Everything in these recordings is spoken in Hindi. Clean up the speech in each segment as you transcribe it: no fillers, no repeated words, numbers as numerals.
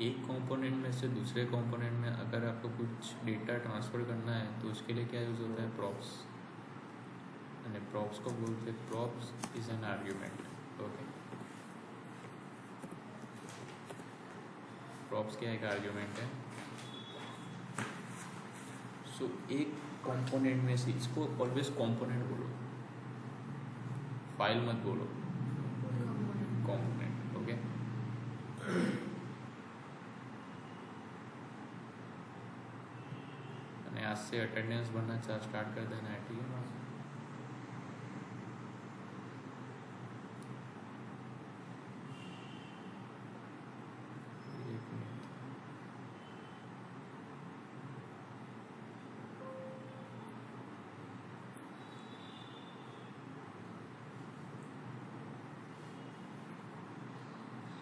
एक कंपोनेंट में से दूसरे कंपोनेंट में अगर आपको कुछ डेटा ट्रांसफ़र करना है तो उसके लिए क्या यूज़ होता है? प्रॉप्स। यानी प्रॉप्स को बोलते हैं, props is an argument. Okay, props क्या एक आर्ग्यूमेंट है। सो एक कंपोनेंट में से, इसको ऑलवेज कंपोनेंट बोलो, फाइल मत बोलो, कंपोनेंट। ओके, आज से अटेंडेंस भरना स्टार्ट कर देना है, ठीक है।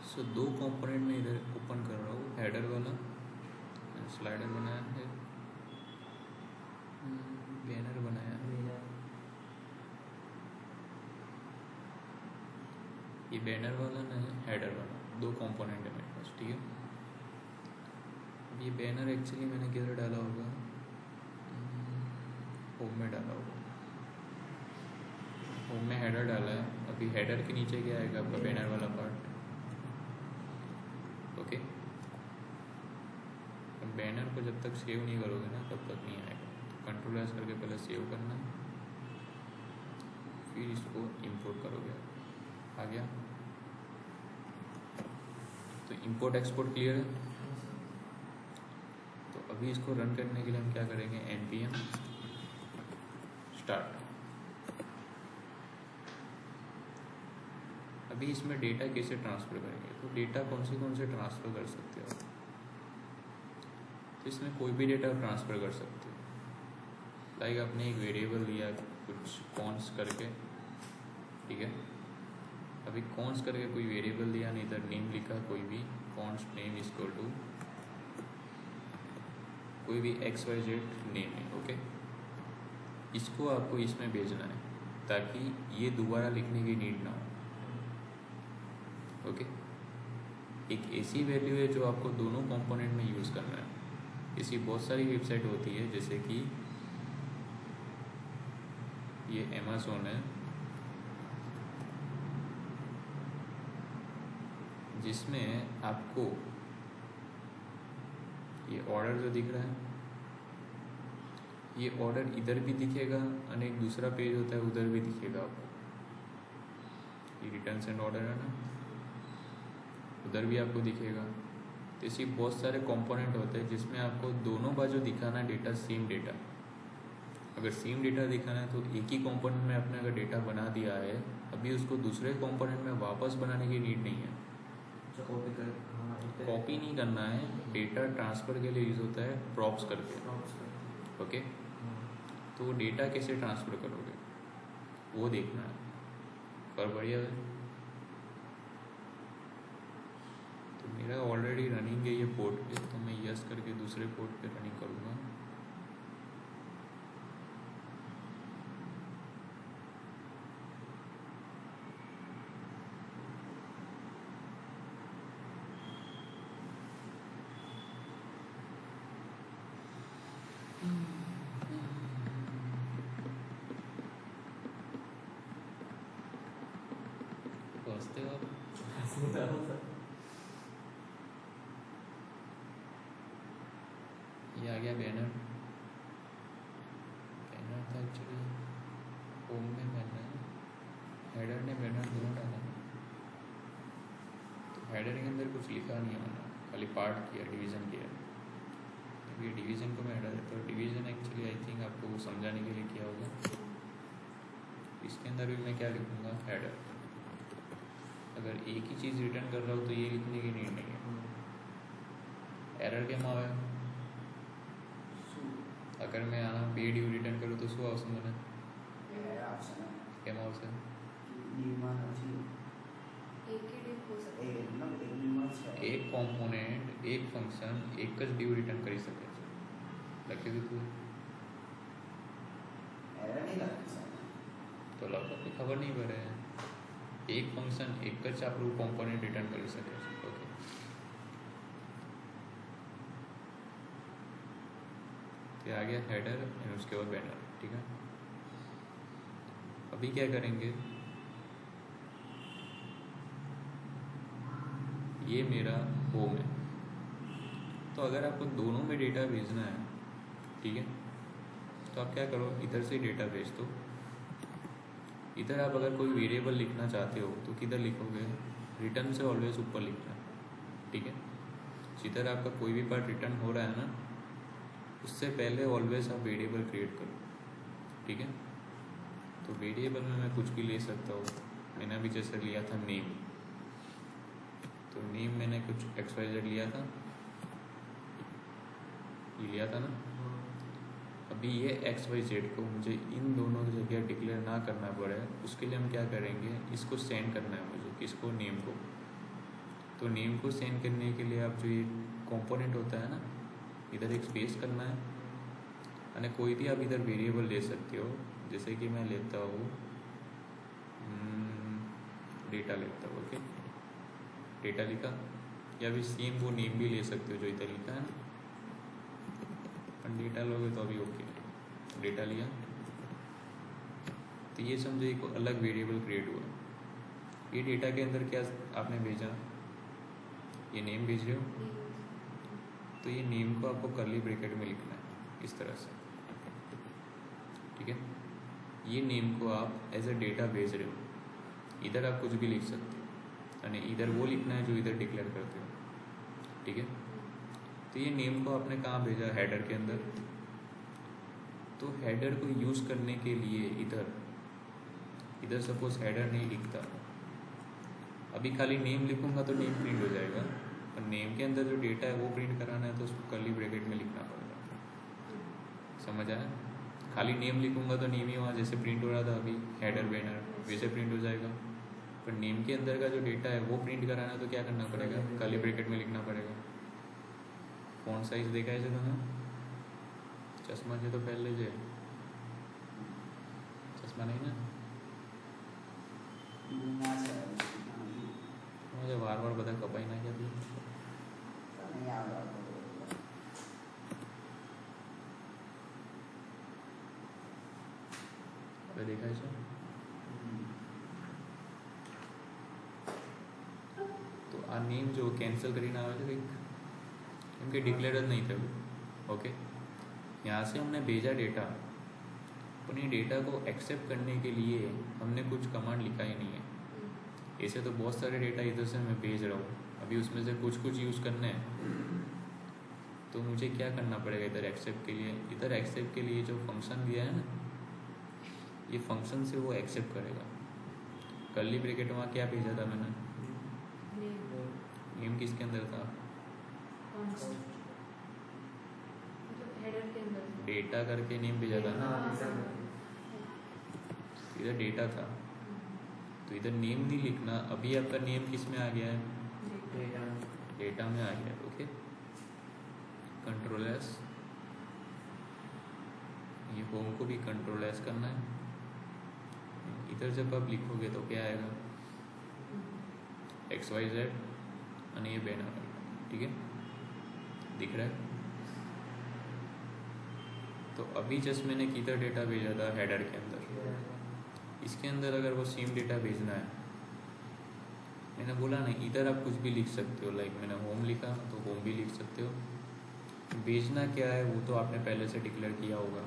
सो दो कंपोनेंट में इधर ओपन कर रहा हूँ, हेडर वाला स्लाइडर बनाया है, बैनर बनाया है। ये बैनर वाला ना है, हेडर वाला, दो कंपोनेंट है मेरे पास, ठीक है। ये बैनर एक्चुअली मैंने किधर डाला होगा? होम में डाला होगा, होम में हेडर डाला है। अभी हेडर के नीचे क्या आएगा? आपका बैनर वाला पार्ट। ओके, बैनर को जब तक सेव नहीं करोगे ना तब तक नहीं आएगा। तो कंट्रोल एस करके पहले सेव करना, फिर इसको इंपोर्ट करोगे। आ गया? तो इंपोर्ट एक्सपोर्ट क्लियर है। तो अभी इसको रन करने के लिए हम क्या करेंगे? npm start. अभी इसमें डेटा कैसे ट्रांसफ़र करेंगे? तो डेटा कौन से ट्रांसफ़र कर सकते हो? तो इसमें कोई भी डेटा ट्रांसफ़र कर सकते हो। लाइक आपने एक वेरिएबल लिया कुछ कॉन्स करके, ठीक है। अभी कॉन्स करके कोई वेरिएबल दिया, नहीं इधर नेम लिखा, कोई भी कॉन्स नेम इक्वल टू कोई भी XYZ नेम है। ओके, इसको आपको इसमें भेजना है ताकि ये दोबारा लिखने की नीड ना हो। ओके, एक ऐसी वैल्यू है जो आपको दोनों कंपोनेंट में यूज़ करना है। ऐसी बहुत सारी वेबसाइट होती है, जैसे कि ये अमेज़न है, जिसमें आपको ये ऑर्डर जो दिख रहा है, ये ऑर्डर इधर भी दिखेगा और एक दूसरा पेज होता है उधर भी दिखेगा आपको। ये रिटर्न एंड ऑर्डर है ना, उधर भी आपको दिखेगा। तो इसी बहुत सारे कंपोनेंट होते हैं जिसमें आपको दोनों बाजू दिखाना डेटा, सेम डेटा। अगर सेम डेटा दिखाना है तो एक ही कंपोनेंट में आपने अगर डेटा बना दिया है, अभी उसको दूसरे कंपोनेंट में वापस बनाने की नीड नहीं है। कॉपी नहीं करना है, डेटा ट्रांसफ़र के लिए यूज़ होता है प्रॉप्स करके। ओके, तो डेटा कैसे ट्रांसफ़र करोगे वो देखना है। पर बढ़िया है। तो मेरा ऑलरेडी रनिंग है ये पोर्ट पे, तो मैं यस करके दूसरे पोर्ट पे रनिंग करूँगा। हंसते हो आप? ये आ गया बैनर। बैनर था एक्चुअली होम में बैनर, हेडर ने बैनर दोनों डाला। तो हेडर के अंदर कुछ लिखा नहीं होना, खाली पार्ट किया, डिवीज़न किया। ये डिवीज़न को मैं हटा देता हूँ। डिवीज़न एक्चुअली आई थिंक आपको समझाने के लिए किया होगा। इसके अंदर भी मैं क्या लिखूँगा? हेडर। अगर एक ही चीज़ रिटर्न कर रहा हूँ तो ये लिखने की नीड नहीं है। एरर क्या आवे? अगर मैं आना पेड यू रिटर्न करूँ तो શું આવશે મને? કેમ આવશે? एक कॉम्पोनेंट, एक फंक्शन एक ज ड्यू रिटर्न કરી શકે છે। લખી દીધું? તો આપણે ખબર નહીં પડે એક ફંક્શન એક જ આપણું કોમ્પોનેન્ટ રિટર્ન કરી શકે છે. ઓકે, तो आ गया हेडर एंड उसके बाद बैनर. ठीक है, अभी क्या करेंगे, ये मेरा होम है. तो अगर आपको दोनों में डेटा भेजना है, ठीक है, तो आप क्या करो, इधर से डेटा भेज दो. इधर आप अगर कोई वेरिएबल लिखना चाहते हो तो किधर लिखोगे, रिटर्न से ऑलवेज ऊपर लिखना है. ठीक है, जिधर आपका कोई भी पार्ट रिटर्न हो रहा है ना, उससे पहले ऑलवेज आप वेरिएबल क्रिएट करो. ठीक है, तो वेरिएबल में मैं कुछ भी ले सकता हूँ. मैंने अभी जैसे लिया था नेम, तो नेम मैंने कुछ XYZ लिया था, ये लिया था ना. अभी ये XYZ को मुझे इन दोनों जगह डिक्लेयर ना करना पड़े, उसके लिए हम क्या करेंगे, इसको सेंड करना है मुझे, किसको, नेम को. तो नेम को सेंड करने के लिए आप जो ये कंपोनेंट होता है ना, इधर एक स्पेस करना है, और कोई भी आप इधर वेरिएबल ले सकते हो. जैसे कि मैं लेता हूँ डेटा लेता हूँ. ओके, डेटा लिखा, या फिर सेम वो नेम भी ले सकते हो जो इधर लिखा है ना. डेटा लोगे तो अभी ओके, डेटा लिया, तो ये समझो एक अलग वेरिएबल क्रिएट हुआ. ये डेटा के अंदर क्या आपने भेजा, ये नेम भेज रहे हो, तो ये नेम को आपको कर्ली ब्रैकेट में लिखना है इस तरह से. ठीक है, ये नेम को आप एज अ डेटा भेज रहे हो. इधर आप कुछ भी लिख सकते हो, यानी इधर वो लिखना है जो इधर डिक्लेयर करते हो. ठीक है, तो ये नेम को आपने कहाँ भेजा, हेडर के अंदर. तो हेडर को यूज़ करने के लिए इधर सपोज हेडर नहीं लिखता, अभी खाली नेम लिखूंगा तो नेम प्रिंट हो जाएगा, पर नेम के अंदर जो डेटा है वो प्रिंट कराना है तो उसको कर्ली ब्रैकेट में लिखना पड़ेगा. समझ आया, खाली नेम लिखूंगा तो नेम ही वहाँ जैसे प्रिंट हो रहा था अभी हेडर बैनर वैसे प्रिंट हो जाएगा, पर नेम के अंदर का जो डेटा है वो प्रिंट कराना है तो क्या करना पड़ेगा, कर्ली ब्रैकेट में लिखना पड़ेगा. ફોન્ટ સાઇઝ દેખાય છે તમે? ચશ્મા છે તો પહેલે છે, ચશ્મા નહીં ને, વાર વાર બધા કપાઈ નાખ્યા તું. હવે દેખાય છે? તો આ નેમ જો કેન્સલ કરીને આવે છે કંઈક, કેમ કે डिक्लेयर જ नहीं થયું. ओके, यहाँ से हमने भेजा डेटा, पर ये डेटा को एक्सेप्ट करने के लिए हमने कुछ कमांड लिखा ही नहीं है. ऐसे तो बहुत सारे डेटा इधर से मैं भेज रहा हूँ, अभी उसमें से कुछ यूज़ करने हैं, तो मुझे क्या करना पड़ेगा इधर एक्सेप्ट के लिए. इधर एक्सेप्ट के लिए जो फंक्शन दिया है ना, ये फंक्शन से वो एक्सेप्ट करेगा. कर्ली ब्रैकेट वहाँ क्या भेजा था मैंने, नेम किसके अंदर था, डेटा करके नेम भेजा था ना. इधर डेटा था, तो इधर नेम नहीं लिखना. अभी आपका नेम किस में आ गया है, डेटा में आ गया. ओके, कंट्रोल एस, ये होम को भी कंट्रोल एस करना है. इधर जब आप लिखोगे तो क्या आएगा, XYZ और ये बैनर. ठीक है, दिख रहा है. तो अभी जस्ट मैंने किधर डेटा भेजा था, हेडर के अंदर. इसके अंदर अगर वो सेम डेटा भेजना है, मैंने बोला ना इधर आप कुछ भी लिख सकते हो. लाइक मैंने होम लिखा तो होम भी लिख सकते हो. भेजना क्या है वो तो आपने पहले से डिक्लेयर किया होगा.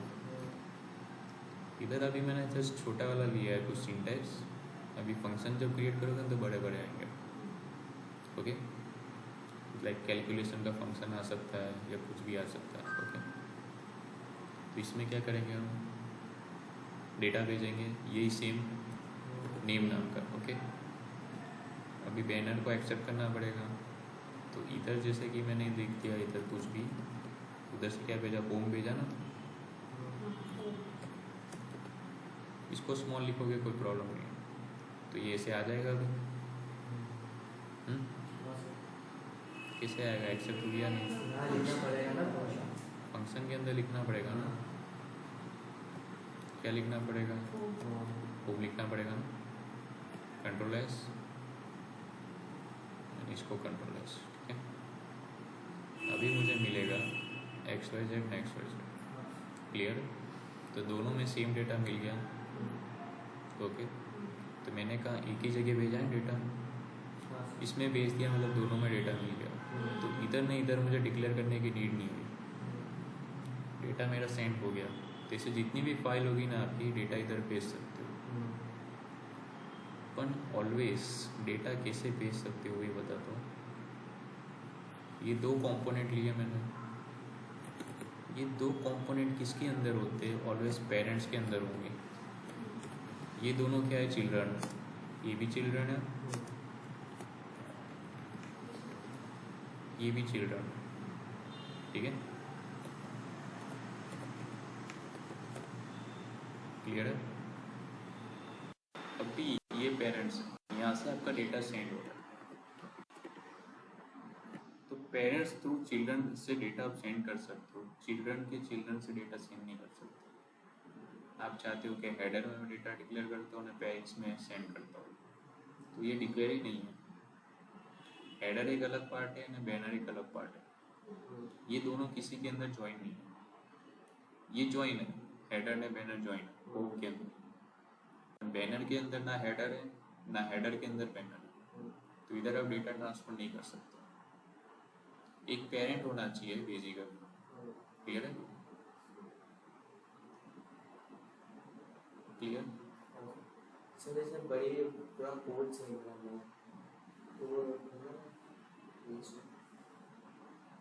इधर अभी मैंने जस्ट छोटा वाला लिया है कुछ सिंटैक्स. अभी फंक्शन जब क्रिएट करोगे तो बड़े बड़े आएंगे. ओके, लाइक कैलकुलेशन का फंक्शन आ सकता है या कुछ भी आ सकता है. ओके, तो इसमें क्या करेंगे हम, डेटा भेजेंगे यही सेम नेम नाम का. ओके, अभी बैनर को एक्सेप्ट करना पड़ेगा. तो इधर जैसे कि मैंने देख दिया, इधर कुछ भी, उधर से क्या भेजा, होम भेजा ना. इसको स्मॉल लिखोगे कोई प्रॉब्लम नहीं, तो ये ऐसे आ जाएगा. अभी कैसे आएगा, एक्सेप्ट हो गया नहीं, फंक्शन के अंदर लिखना पड़ेगा ना. क्या लिखना पड़ेगा, होम लिखना को कंट्रोलर्स, ठीक है। अभी मुझे मिलेगा XYZ एंड XYZ, क्लियर। तो दोनों में सेम डेटा मिल गया, ओके। तो मैंने कहा एक ही जगह भेजा है डेटा, इसमें भेज दिया, मतलब दोनों में डेटा मिल गया। तो इधर नहीं इधर मुझे डिक्लेयर करने की नीड नहीं हुई, डेटा मेरा सेंड हो गया। तो इससे जितनी भी फाइल होगी ना आपकी, डेटा इधर भेज सकते हो। पर ऑलवेज डेटा कैसे भेज सकते हो ये बताता हूँ। ये दो कंपोनेंट लिए मैंने, ये दो कंपोनेंट किसके अंदर होते हैं? ऑलवेज पेरेंट्स के अंदर होंगे। ये दोनों क्या है? चिल्ड्रन। ये भी चिल्ड्रन है, ये भी चिल्ड्रन, ठीक है, क्लियर है। अभी ये पेरेंट्स, यहाँ से आपका डेटा सेंड हो रहा है, तो पेरेंट्स थ्रू चिल्ड्रन से डेटा आप सेंड कर सकते हो, चिल्ड्रन के चिल्ड्रन से डेटा सेंड नहीं कर सकते। आप चाहते हो कि हेडर में डेटा डिक्लेयर करता हूँ ना पेरेंट्स में सेंड करता हूँ, तो ये डिक्लेयर ही नहीं है। हेडर एक अलग पार्ट है ना, बैनर एक अलग पार्ट है। ये दोनों किसी के अंदर ज्वाइन नहीं है, ये ज्वाइन है, हेडर ने बैनर ज्वाइन होप के अंदर। बैनर के अंदर ना हेडर है ना हेडर के अंदर बैनर है, तो इधर आप डेटा ट्रांसफर नहीं कर सकते। एक पेरेंट होना चाहिए बेसिकली, क्लियर है, क्लियर। सर जैसे बड़ी पूरा कोड से निकालना है तो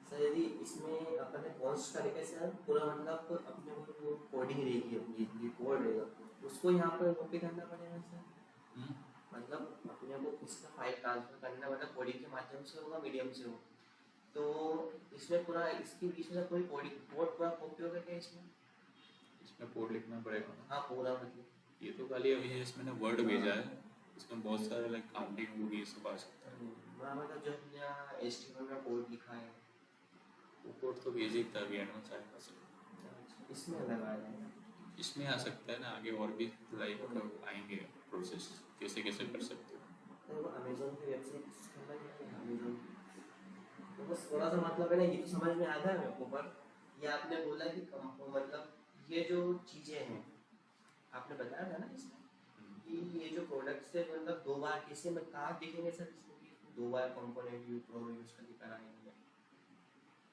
सर यदि इसमें अपन ने कॉस्ट तरीके से पूरा मतलब अपने को वो कोडिंग रहेगी, अपनी ये कोड रहेगा, उसको यहाँ पर कॉपी करना पड़ेगा सर। मतलब अपने को किसका फाइल ट्रांसफर करना, मतलब कोडिंग के माध्यम से होगा, मीडियम से हो, तो इसमें पूरा इसके बीच में कोई कोडिंग कोड पूरा कॉपी होगा क्या इसमें कोड लिखना पड़ेगा। हाँ पूरा, मतलब ये तो खाली अभी इसमें ना वर्ड भेजा है, इसमें बहुत सारे लाइक काउंटिंग होगी, ये सब आ सकता है। मतलब जो हमने यहाँ HTML में कोड लिखा है वो कोड तो बेसिक था, अभी एडवांस आएगा सर। इसमें अलग आ जाएगा, इसमें आ सकता है ना, आगे और भी लाइक आएंगे प्रोसेस, कैसे कैसे कर सकते हो। तो अमेज़न की वेबसाइट समझ में अमेज़न तो बस थोड़ा सा मतलब है ना, ये तो समझ में आता है मेरे को, पर ये आपने बोला कि मतलब ये जो चीज़ें हैं आपने बताया था ना इसमें कि ये जो प्रोडक्ट्स है मतलब दो बार किसी में कहाँ दिखेंगे सर, इसमें दो बार कंपोनेंट यूज करके कराएंगे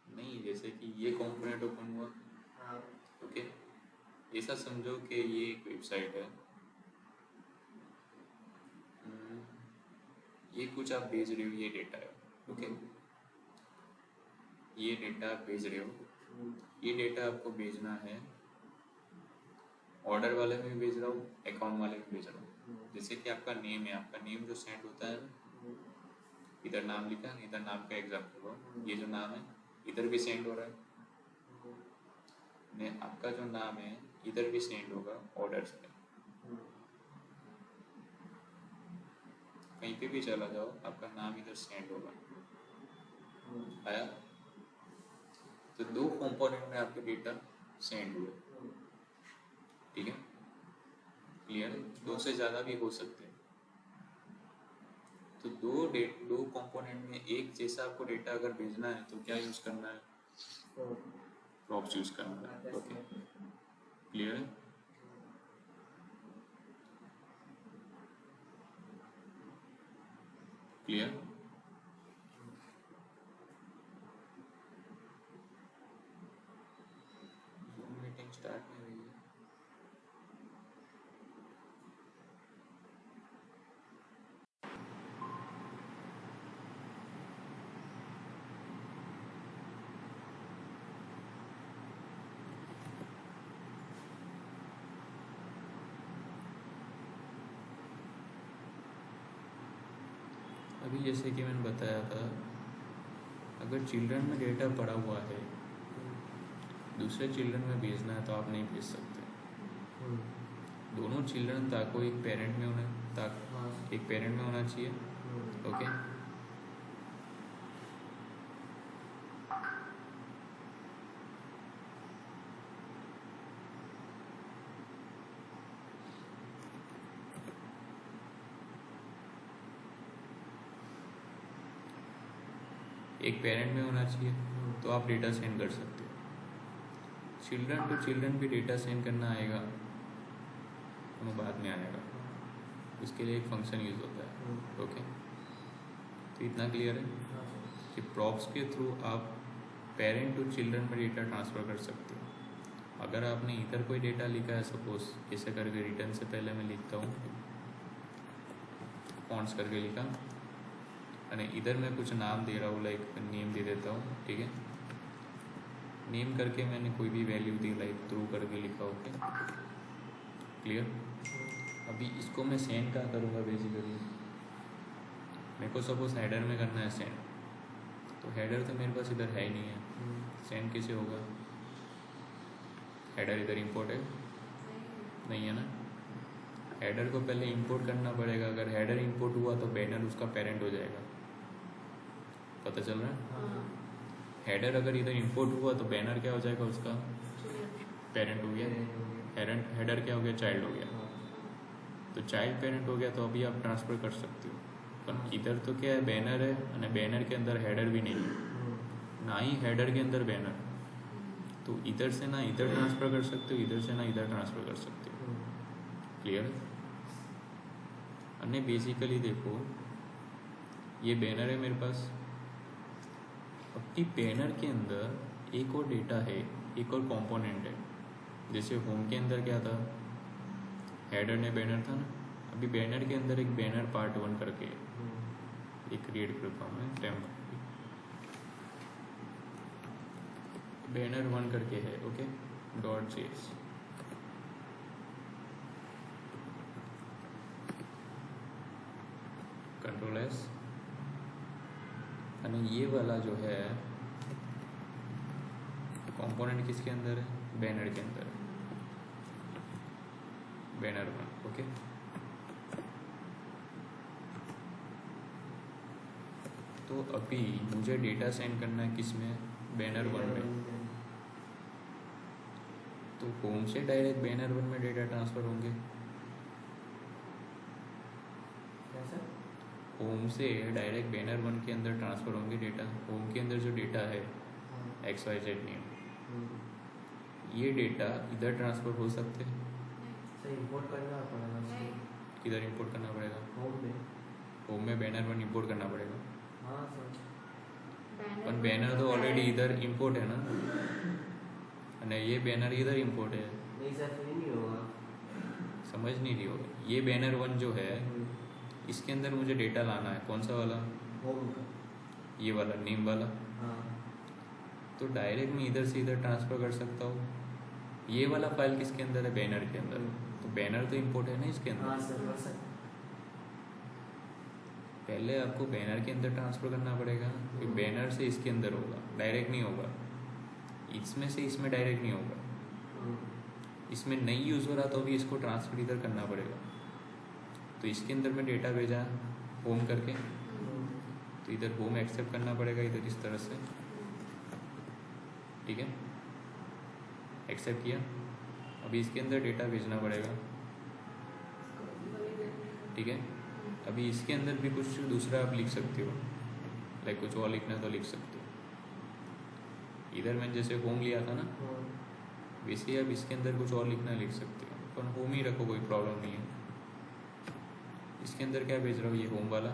नहीं, जैसे कि ये कंपोनेंट ओपन हुआ, हाँ ओके, ऐसा समझो कि ये एक वेबसाइट है, ये कुछ आप भेज रहे हो, ये डेटा है, ओके, ये डेटा आप भेज रहे हो, ये डेटा आपको भेजना है, ऑर्डर वाले में भी भेज रहा हूँ, अकाउंट वाले में भेज रहा हूँ। जैसे कि आपका नेम है, आपका नेम जो सेंड होता है, इधर नाम लिखा है, इधर नाम का एग्जाम्पल हो, ये जो नाम है इधर भी सेंड हो रहा है, आपका जो नाम है इधर भी सेंड होगा ऑर्डर्स में, कहीं पे भी चला जाओ आपका नाम इधर सेंड होगा, आया। तो दो कंपोनेंट में आपके डेटा सेंड हुए, ठीक है, क्लियर है। दो से ज़्यादा भी हो सकते हैं, तो दो कंपोनेंट में एक जैसा आपको डेटा अगर भेजना है तो क्या यूज़ करना है? प्रॉक्स यूज़ करना है, ओके, क्लियर है। क्लियर, मीटिंग स्टार्ट नहीं हुई है। अभी जैसे कि मैंने बताया था, अगर चिल्ड्रन में डेटा पड़ा हुआ है, दूसरे चिल्ड्रन में भेजना है तो आप नहीं भेज सकते। दोनों चिल्ड्रन ताको एक पेरेंट में एक पेरेंट में होना चाहिए, ओके। एक पेरेंट में होना चाहिए, तो आप डेटा सेंड कर सकते हो। चिल्ड्रन टू चिल्ड्रन भी डेटा सेंड करना आएगा, वो बाद में आएगा, उसके लिए एक फंक्शन यूज़ होता है। ओके, तो इतना क्लियर है कि प्रॉप्स के थ्रू आप पेरेंट टू चिल्ड्रन में डेटा ट्रांसफ़र कर सकते हो। अगर आपने इधर कोई डेटा लिखा है, सपोज ऐसे करके रिटर्न से पहले मैं लिखता हूँ, फॉन्ट्स करके लिखा, और इधर मैं कुछ नाम दे रहा हूँ, लाइक नेम दे देता हूँ, ठीक है। नेम करके मैंने कोई भी वैल्यू दी, लाइक थ्रू करके लिखा, ओके क्लियर। अभी इसको मैं सेंड कहाँ करूँगा, बेसिकली मेरे को सपोज हेडर में करना है सेंड, तो हेडर तो मेरे पास इधर है ही नहीं है, सेंड कैसे होगा। हेडर इधर इंपोर्ट है नहीं है ना, हेडर को पहले इंपोर्ट करना पड़ेगा। अगर हेडर इंपोर्ट हुआ तो बैनर उसका पेरेंट हो जाएगा, पता चल रहा है। हेडर अगर इधर इंपोर्ट हुआ तो बैनर क्या हो जाएगा, उसका पेरेंट हो गया। हेडर क्या हो गया, चाइल्ड हो गया। तो चाइल्ड पेरेंट हो गया, तो अभी आप ट्रांसफ़र कर सकते हो। पर इधर तो क्या है, बैनर है, और बैनर के अंदर हेडर भी नहीं है, ना ही हेडर के अंदर बैनर, तो इधर से ना इधर ट्रांसफ़र कर सकते हो, इधर से ना इधर ट्रांसफ़र कर सकते हो। क्लियर है। अन्य बेसिकली देखो, ये बैनर है मेरे पास, अब बैनर के अंदर एक और डेटा है, एक और कंपोनेंट है। जैसे होम के अंदर क्या था, हेडर ने बैनर था ना, अभी बैनर के अंदर एक बैनर पार्ट 1 करके एक क्रिएट करता हूँ मैं, टेम्परेरी बैनर 1 करके है, ओके .js। कंट्रोल एस, और ये वाला जो है कंपोनेंट किसके अंदर है, बैनर के अंदर है, बैनर 1, ओके। तो अभी मुझे डेटा सेंड करना है किस में, बैनर 1 में। तो होम से डायरेक्ट बैनर 1 में डेटा ट्रांसफ़र होंगे, होम से डायरेक्ट बैनर 1 के अंदर ट्रांसफ़र होंगे डेटा। होम के अंदर जो डेटा है XYZ नेम, ये डेटा इधर ट्रांसफ़र हो सकते हैं, इंपोर्ट करना पड़ेगा, इधर इंपोर्ट करना पड़ेगा, होम में बैनर 1 इंपोर्ट करना पड़ेगा। हाँ सर, पर बैनर तो ऑलरेडी इधर इंपोर्ट है ना, और ये बैनर इधर इंपोर्ट है। नहीं सर, फिर नहीं होगा, समझ नहीं रही हो। ये बैनर 1 जो है, इसके अंदर मुझे डेटा लाना है, कौन सा वाला, होम का, ये वाला नेम वाला। हाँ, तो डायरेक्ट मैं इधर से इधर ट्रांसफ़र कर सकता हूँ। ये वाला फाइल किसके अंदर है, बैनर के अंदर, तो बैनर तो इंपोर्ट है ना इसके अंदर। हाँ सर, कर सकते। पहले आपको बैनर के अंदर ट्रांसफ़र करना पड़ेगा, फिर बैनर से इसके अंदर होगा, डायरेक्ट नहीं होगा। इसमें से इसमें डायरेक्ट नहीं होगा, इसमें नहीं यूज़ हो रहा तो भी इसको ट्रांसफ़र इधर करना पड़ेगा। तो इसके अंदर मैं डेटा भेजा होम करके, तो इधर होम एक्सेप्ट करना पड़ेगा, इधर इस तरह से, ठीक है, एक्सेप्ट किया। अभी इसके अंदर डेटा भेजना पड़ेगा, ठीक है। अभी इसके अंदर भी कुछ दूसरा आप लिख सकते हो, लाइक कुछ और लिखना तो लिख सकते हो। इधर मैंने जैसे होम लिया था ना, वैसे ही आप इसके अंदर कुछ और लिखना लिख सकते हो, पर होम ही रखो, कोई प्रॉब्लम नहीं है। इसके अंदर क्या भेज रहा हूँ, ये होम वाला,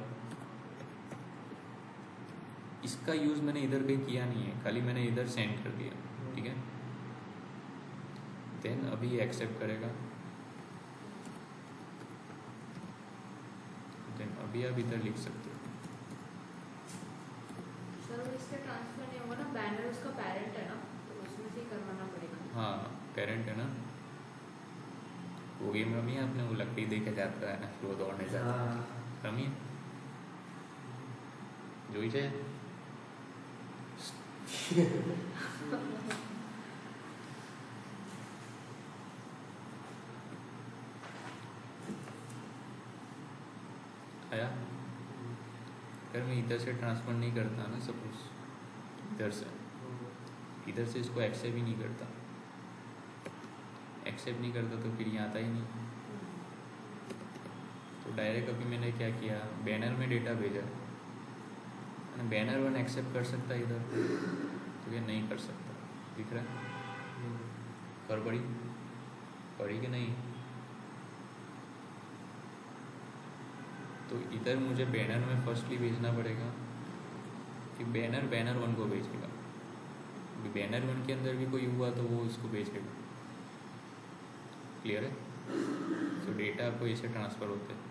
इसका यूज़ मैंने इधर कहीं किया नहीं है, खाली मैंने इधर सेंड कर दिया, ठीक है। देन अभी एक्सेप्ट करेगा, देन अभी आप इधर लिख सकते हो। सर वो इसके ट्रांसफर नहीं होगा ना, बैनर उसका पेरेंट है ना, तो उसमें से ही करवाना पड़ेगा। हाँ पेरेंट है ना, वो गेम रमी है आपने, वो लकड़ी दे के जाता है ना, फिर वो दौड़ने जाता है, रमी જોઈ છે। आया, अगर मैं इधर से ट्रांसफ़र नहीं करता ना, सपोज इधर से इसको एक्सेप्ट ही नहीं करता, एक्सेप्ट नहीं करता तो फिर यहाँ आता ही नहीं। तो डायरेक्ट अभी मैंने क्या किया, बैनर में डेटा भेजा, बैनर वन एक्सेप्ट कर सकता है इधर, तो ये नहीं कर सकता। दिख रहा है? कर पड़ी कि नहीं? तो इधर मुझे बैनर में फर्स्टली भेजना पड़ेगा कि बैनर वन को भेजेगा। बैनर वन के अंदर भी कोई हुआ तो वो इसको भेजेगा। क्लियर है? तो डेटा आपको ऐसे ट्रांसफ़र होते हैं।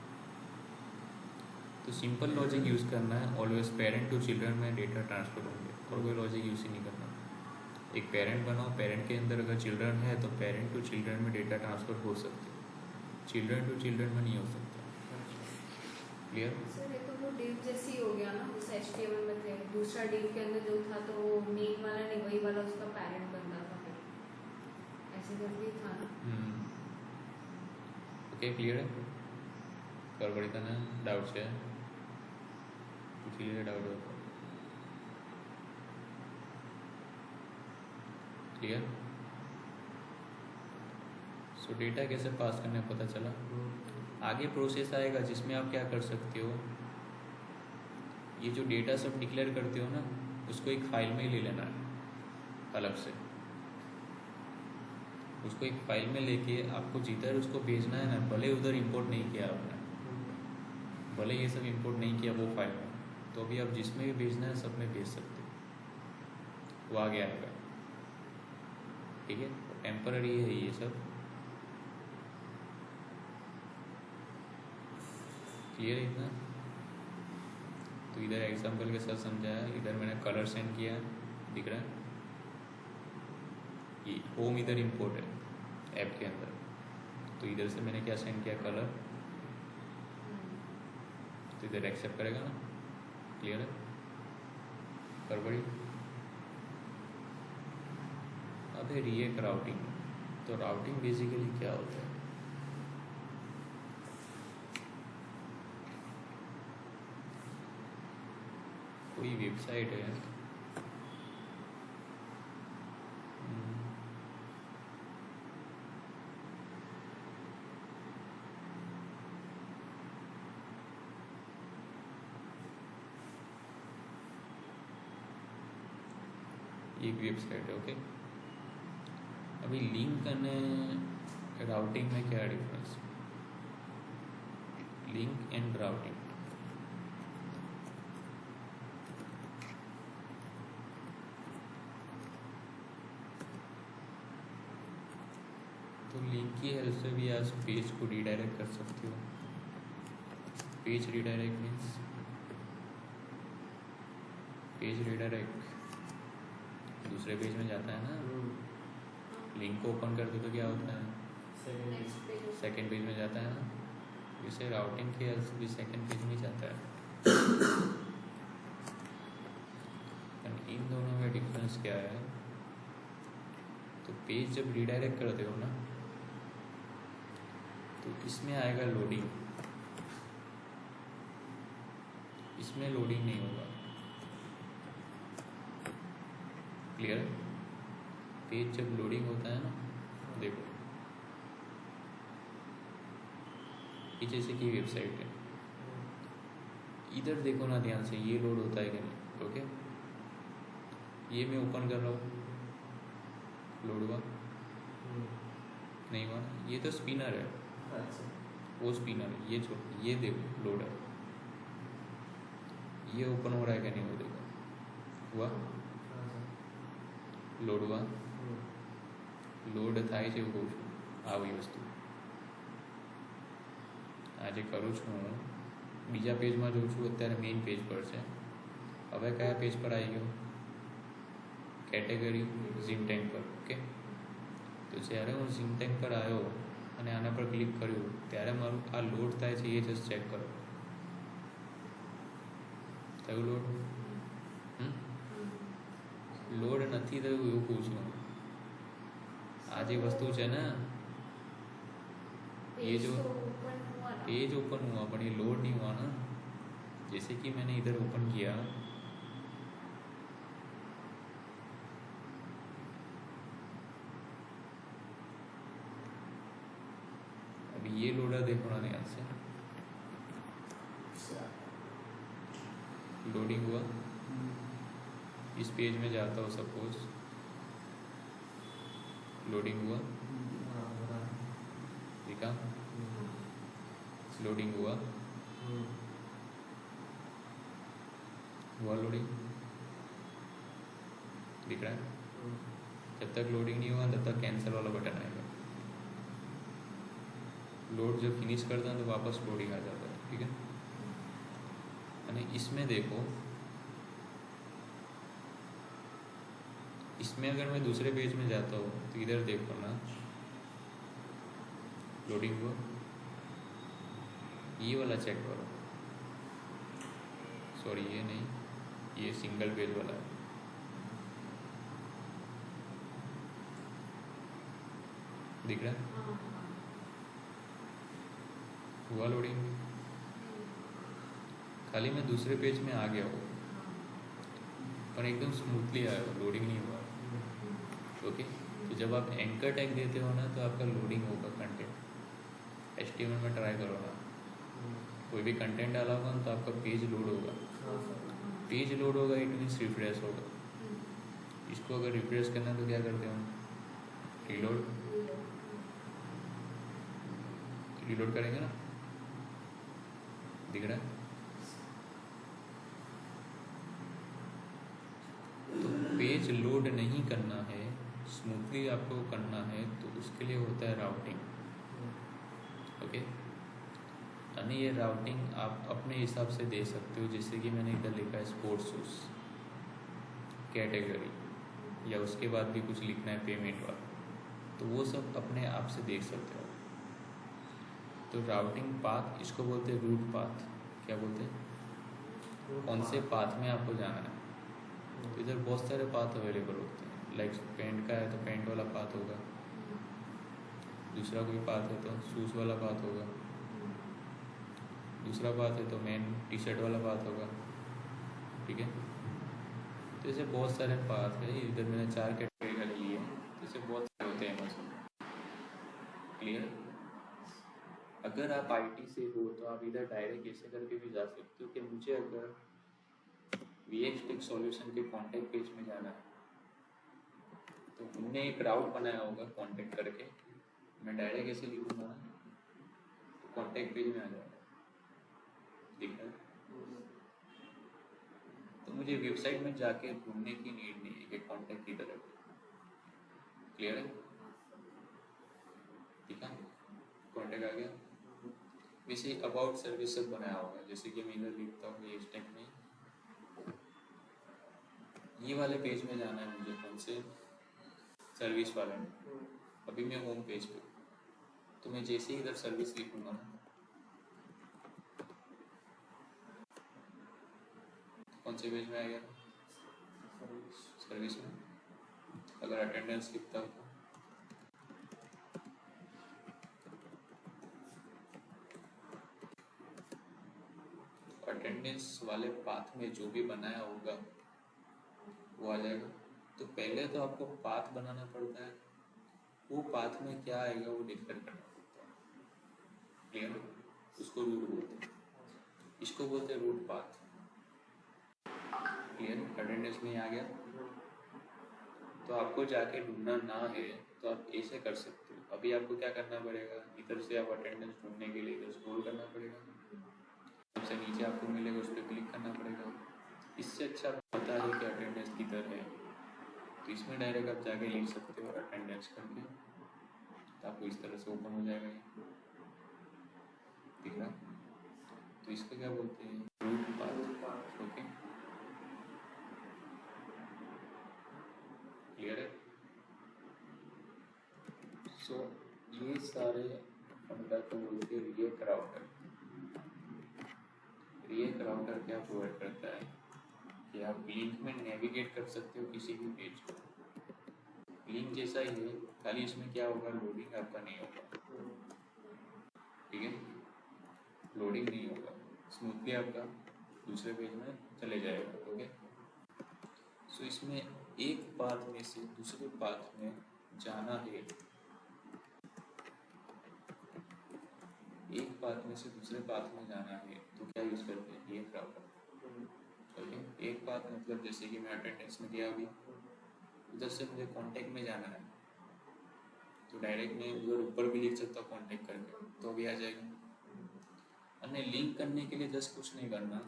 तो सिंपल लॉजिक यूज़ करना है। ऑलवेज पेरेंट टू चिल्ड्रन में डेटा ट्रांसफ़र होंगे, और कोई लॉजिक यूज़ ही नहीं करना। एक पेरेंट बनाओ, पेरेंट के अंदर अगर चिल्ड्रन है तो पेरेंट टू चिल्ड्रन में डेटा ट्रांसफ़र हो सकते हैं, चिल्ड्रन टू चिल्ड्रन में नहीं हो सकता। क्लियर? सर ये तो वो डिव जैसी हो गया ना, जैसे HTML में थे, दूसरा डिव के अंदर जो था तो वो मेन वाला नहीं, वही वाला उसका पैरेंट बनता था, फिर ऐसे करके ही था ना। ओके, क्लियर है? कर पड़ी था ना? डाउट है? क्लियर डाउट हो? क्लियर? सो डेटा कैसे पास करने पता चला। आगे प्रोसेस आएगा जिसमें आप क्या कर सकते हो, ये जो डेटा सब डिक्लेयर करते हो ना, उसको एक फाइल में ही ले लेना है अलग से। उसको एक फाइल में लेके आपको जिधर उसको भेजना है ना, भले उधर इंपोर्ट नहीं किया आपने, भले ये सब इंपोर्ट नहीं किया वो फाइल में, तो भी आप जिसमें भी भेजना है सब में भेज सकते हो, वो आगे आएगा। ठीक है? टेम्पररी है ये सब। क्लियर है इतना? तो इधर एग्जाम्पल के साथ समझाया। इधर मैंने कलर सेंड किया, दिख रहा है? ये होम इधर इंपोर्ट है ऐप के अंदर, तो इधर से मैंने क्या सेंड किया, कलर, तो इधर एक्सेप्ट करेगा ना। क्लियर है? गड़बड़ी? अब है रिएक्ट राउटिंग। तो राउटिंग बेसिकली क्या होता है? कोई वेबसाइट है, एक वेबसाइट है, ओके। अभी लिंक करने राउटिंग में क्या डिफरेंस? Link and routing. तो लिंक की हेल्प से भी आज पेज को रिडायरेक्ट कर सकते हो। Page redirect means page redirect दूसरे पेज में जाता है ना। लिंक को ओपन कर दो तो क्या होता है, सेकेंड पेज में जाता है ना। इसे राउटिंग की हेल्प से भी सेकेंड पेज में जाता है। इन दोनों में डिफरेंस क्या है? तो पेज जब रिडायरेक्ट करते हो ना, तो इसमें आएगा लोडिंग, इसमें लोडिंग नहीं होगा। क्लियर है? पेज जब लोडिंग होता है ना, देखो ये जैसे कि वेबसाइट है, इधर देखो ना ध्यान से, ये लोड होता है कि नहीं। ओके, ये मैं ओपन कर रहा हूँ, लोड हुआ नहीं हुआ? ये तो स्पिनर है, वो स्पिनर है। ये छोड़, ये देखो लोड है, ये ओपन हो रहा है क्या नहीं? वो देखो, हुआ लोड हुआ, લોડ થાય છે એવું કહું છું। આવી વસ્તુ આજે કરું છું હું, બીજા પેજમાં જોઉં છું, અત્યારે મેઇન પેજ પર છે। હવે કયા પેજ પર આવી ગયો? કેટેગરી ઝિમટેગ પર। ઓકે, તો જ્યારે હું ઝિમટેગ પર આવ્યો અને આના પર ક્લિક કર્યું ત્યારે મારું આ લોડ થાય છે એ જસ્ટ ચેક કરો। થયું લોડ? લોડ નથી થયું એવું કહું છું। આ જે વસ્તુ છે ને, ये जो पेज ओपन हुआ पर ये लोड नहीं हुआ ना। जैसे कि मैंने इधर ओपन किया, अभी ये लोडर देखो ना ध्यान से, लोडिंग हुआ, इस पेज में जाता हो, सपोज लोडिंग हुआ, देखा, लोडिंग हुआ लोडिंग दिख रहा है। जब तक लोडिंग नहीं हुआ तब तक कैंसिल वाला बटन आएगा। लोड जब फिनिश करता है तो वापस लोडिंग आ जाता है, ठीक है। यानी इसमें देखो, इसमें अगर मैं दूसरे पेज में जाता हूँ तो इधर देखो ना, लोडिंग हुआ, ये वाला चेक करो, सॉरी ये नहीं, ये सिंगल पेज वाला है। दिख रहा है, हुआ लोडिंग, खाली मैं दूसरे पेज में आ गया हूँ पर एकदम स्मूथली आया हो, लोडिंग नहीं हुआ। ओके, तो जब आप एंकर टैग देते हो ना तो आपका लोडिंग होगा कंटेंट। HTML में ट्राई करो ना, कोई भी कंटेंट डाला होगा तो आपका पेज लोड होगा। पेज लोड होगा इट मीन्स रिफ्रेश होगा। इसको अगर रिफ्रेश करना है तो क्या करते हो, रीलोड, रीलोड करेंगे ना, दिख रहा है। तो पेज लोड नहीं करना है, स्मूथली आपको करना है तो उसके लिए होता है राउटिंग। ओके, यानी ये राउटिंग आप अपने हिसाब से दे सकते हो। जैसे कि मैंने इधर लिखा है स्पोर्ट्स शूज कैटेगरी, या उसके बाद भी कुछ लिखना है पेमेंट वाला, तो वो सब अपने आप से देख सकते हो। तो राउटिंग पाथ, इसको बोलते हैं रूट पाथ। क्या बोलते हैं, कौन से पाथ में आपको जाना है। तो इधर बहुत सारे पाथ अवेलेबल होते हैं। लाइक पेंट का है तो पेंट वाला पाथ होगा, दूसरा कोई पाथ है तो शूज़ वाला पाथ होगा, दूसरा पाथ है तो मेन टी शर्ट वाला पाथ होगा, ठीक है। तो ऐसे बहुत सारे पाथ है। इधर मैंने 4 कैटेगरी का लिए हैं, तो ऐसे बहुत सारे होते हैं मसले। क्लियर। अगर आप IT से हो तो आप इधर डायरेक्ट ऐसे करके भी जा सकते हो कि मुझे अगर VX टेक सॉल्यूशन के कॉन्टैक्ट पेज में जाना है तो हमने एक राउट बनाया होगा कॉन्टैक्ट करके, मैं डायरेक्ट ऐसे लिखूंगा ना तो कॉन्टैक्ट पेज में आ जाएगा, दिख रहा है। तो मुझे वेबसाइट में जाके ढूंढने की नीड नहीं है कि कॉन्टैक्ट किधर है। क्लियर है, ठीक है, कॉन्टैक्ट आ गया। वैसे अबाउट सर्विस सब बनाया होगा, जैसे कि मैं इधर लिखता हूँ ये स्टेक में, ये वाले पेज में जाना है मुझे, कौन से, सर्विस वाले में। अभी मैं होम पेज पे, तो मैं जैसे ही इधर सर्विस लिखूंगा ना, कौन से पेज में आएगा, सर्विस में। अगर अटेंडेंस लिखता हूँ अटेंडेंस वाले पाथ में जो भी बनाया होगा वो आ जाएगा। तो पहले तो आपको पाथ बनाना पड़ता है, वो पाथ में क्या आएगा वो डिक्लेयर करना पड़ता है। क्लियर, उसको रूट बोलते हैं, इसको बोलते हैं रूट पाथ। क्लियर, अटेंडेंस में आ गया तो आपको जाके ढूंढना ना है तो आप ऐसे कर सकते हो। अभी आपको क्या करना पड़ेगा, इधर से आप अटेंडेंस ढूंढने के लिए इधर स्क्रॉल करना पड़ेगा, सबसे नीचे आपको मिलेगा उस पर क्लिक करना पड़ेगा। इससे अच्छा पता है कि अटेंडेंस किधर है तो इसमें डायरेक्ट आप जाके लिख सकते हो अटेंडेंस करके, तो आपको इस तरह से ओपन हो जाएगा, दिख रहा। तो इसको क्या बोलते हैं, रूट पाथ। ओके, क्लियर है। सो ये सारे फंडा को बोलते हैं रिएक्ट राउटर। रिएक्ट राउटर क्या प्रोवाइड करता है कि आप लिंक में नेविगेट कर सकते हो किसी भी पेज को। लिंक जैसा ही है, खाली इसमें क्या होगा, लोडिंग आपका नहीं होगा, ठीक है, लोडिंग नहीं होगा, स्मूथली आपका दूसरे पेज में चले जाएगा। ओके, सो इसमें एक पाथ में से दूसरे पाथ में जाना है, एक पाथ में से दूसरे पाथ में जाना है तो क्या यूज करते हैं, रिएक्ट राउटर। ओके, एक बात मतलब जैसे कि मैं अटेंडेंस में गया अभी, उधर से मुझे कांटेक्ट में जाना है तो डायरेक्ट मैं उधर ऊपर भी लिख सकता हूँ कांटेक्ट करके, तो भी आ जाएगा। हमने लिंक करने के लिए जस्ट कुछ नहीं करना,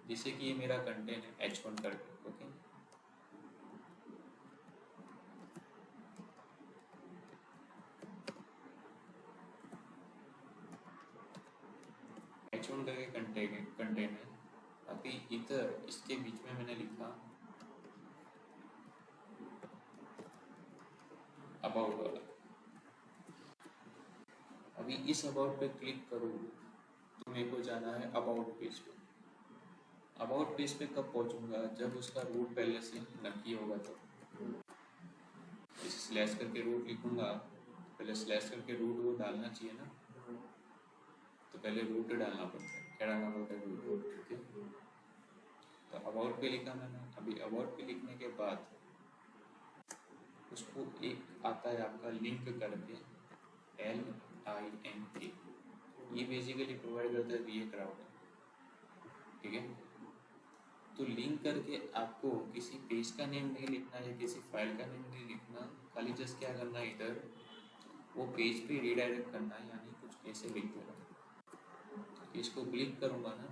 जैसे कि ये मेरा कंटेंट है H1 करके, ओके। H1 करके कंटेंट है। अभी इधर इसके बीच में मैंने लिखा अबाउट वाला। अभी इस अबाउट पे क्लिक करो तो मेरे को जाना है अबाउट पेज पे। अबाउट पेज पे कब पहुंचूंगा, जब उसका रूट पहले से नक्की होगा तो। इसे स्लैश करके रूट लिखूंगा, पहले स्लैश करके रूट वो डालना चाहिए ना, तो पहले रूट डालना पड़ता है। क्या डालना पड़ता है? रूट। ठीक है, तो अबाउट पे लिखा मैंने। अभी अबाउट पे लिखने के बाद उसको एक आता है आपका लिंक करके, LINK, ये बेसिकली प्रोवाइड करता है VA क्राउड। ठीक है, तो लिंक करके आपको किसी पेज का नेम नहीं लिखना है, किसी फाइल का नेम नहीं लिखना, खाली जस्ट क्या करना है, इधर वो पेज पे रीडायरेक्ट करना है, यानी कुछ ऐसे लिख देना। इसको क्लिक करूँगा ना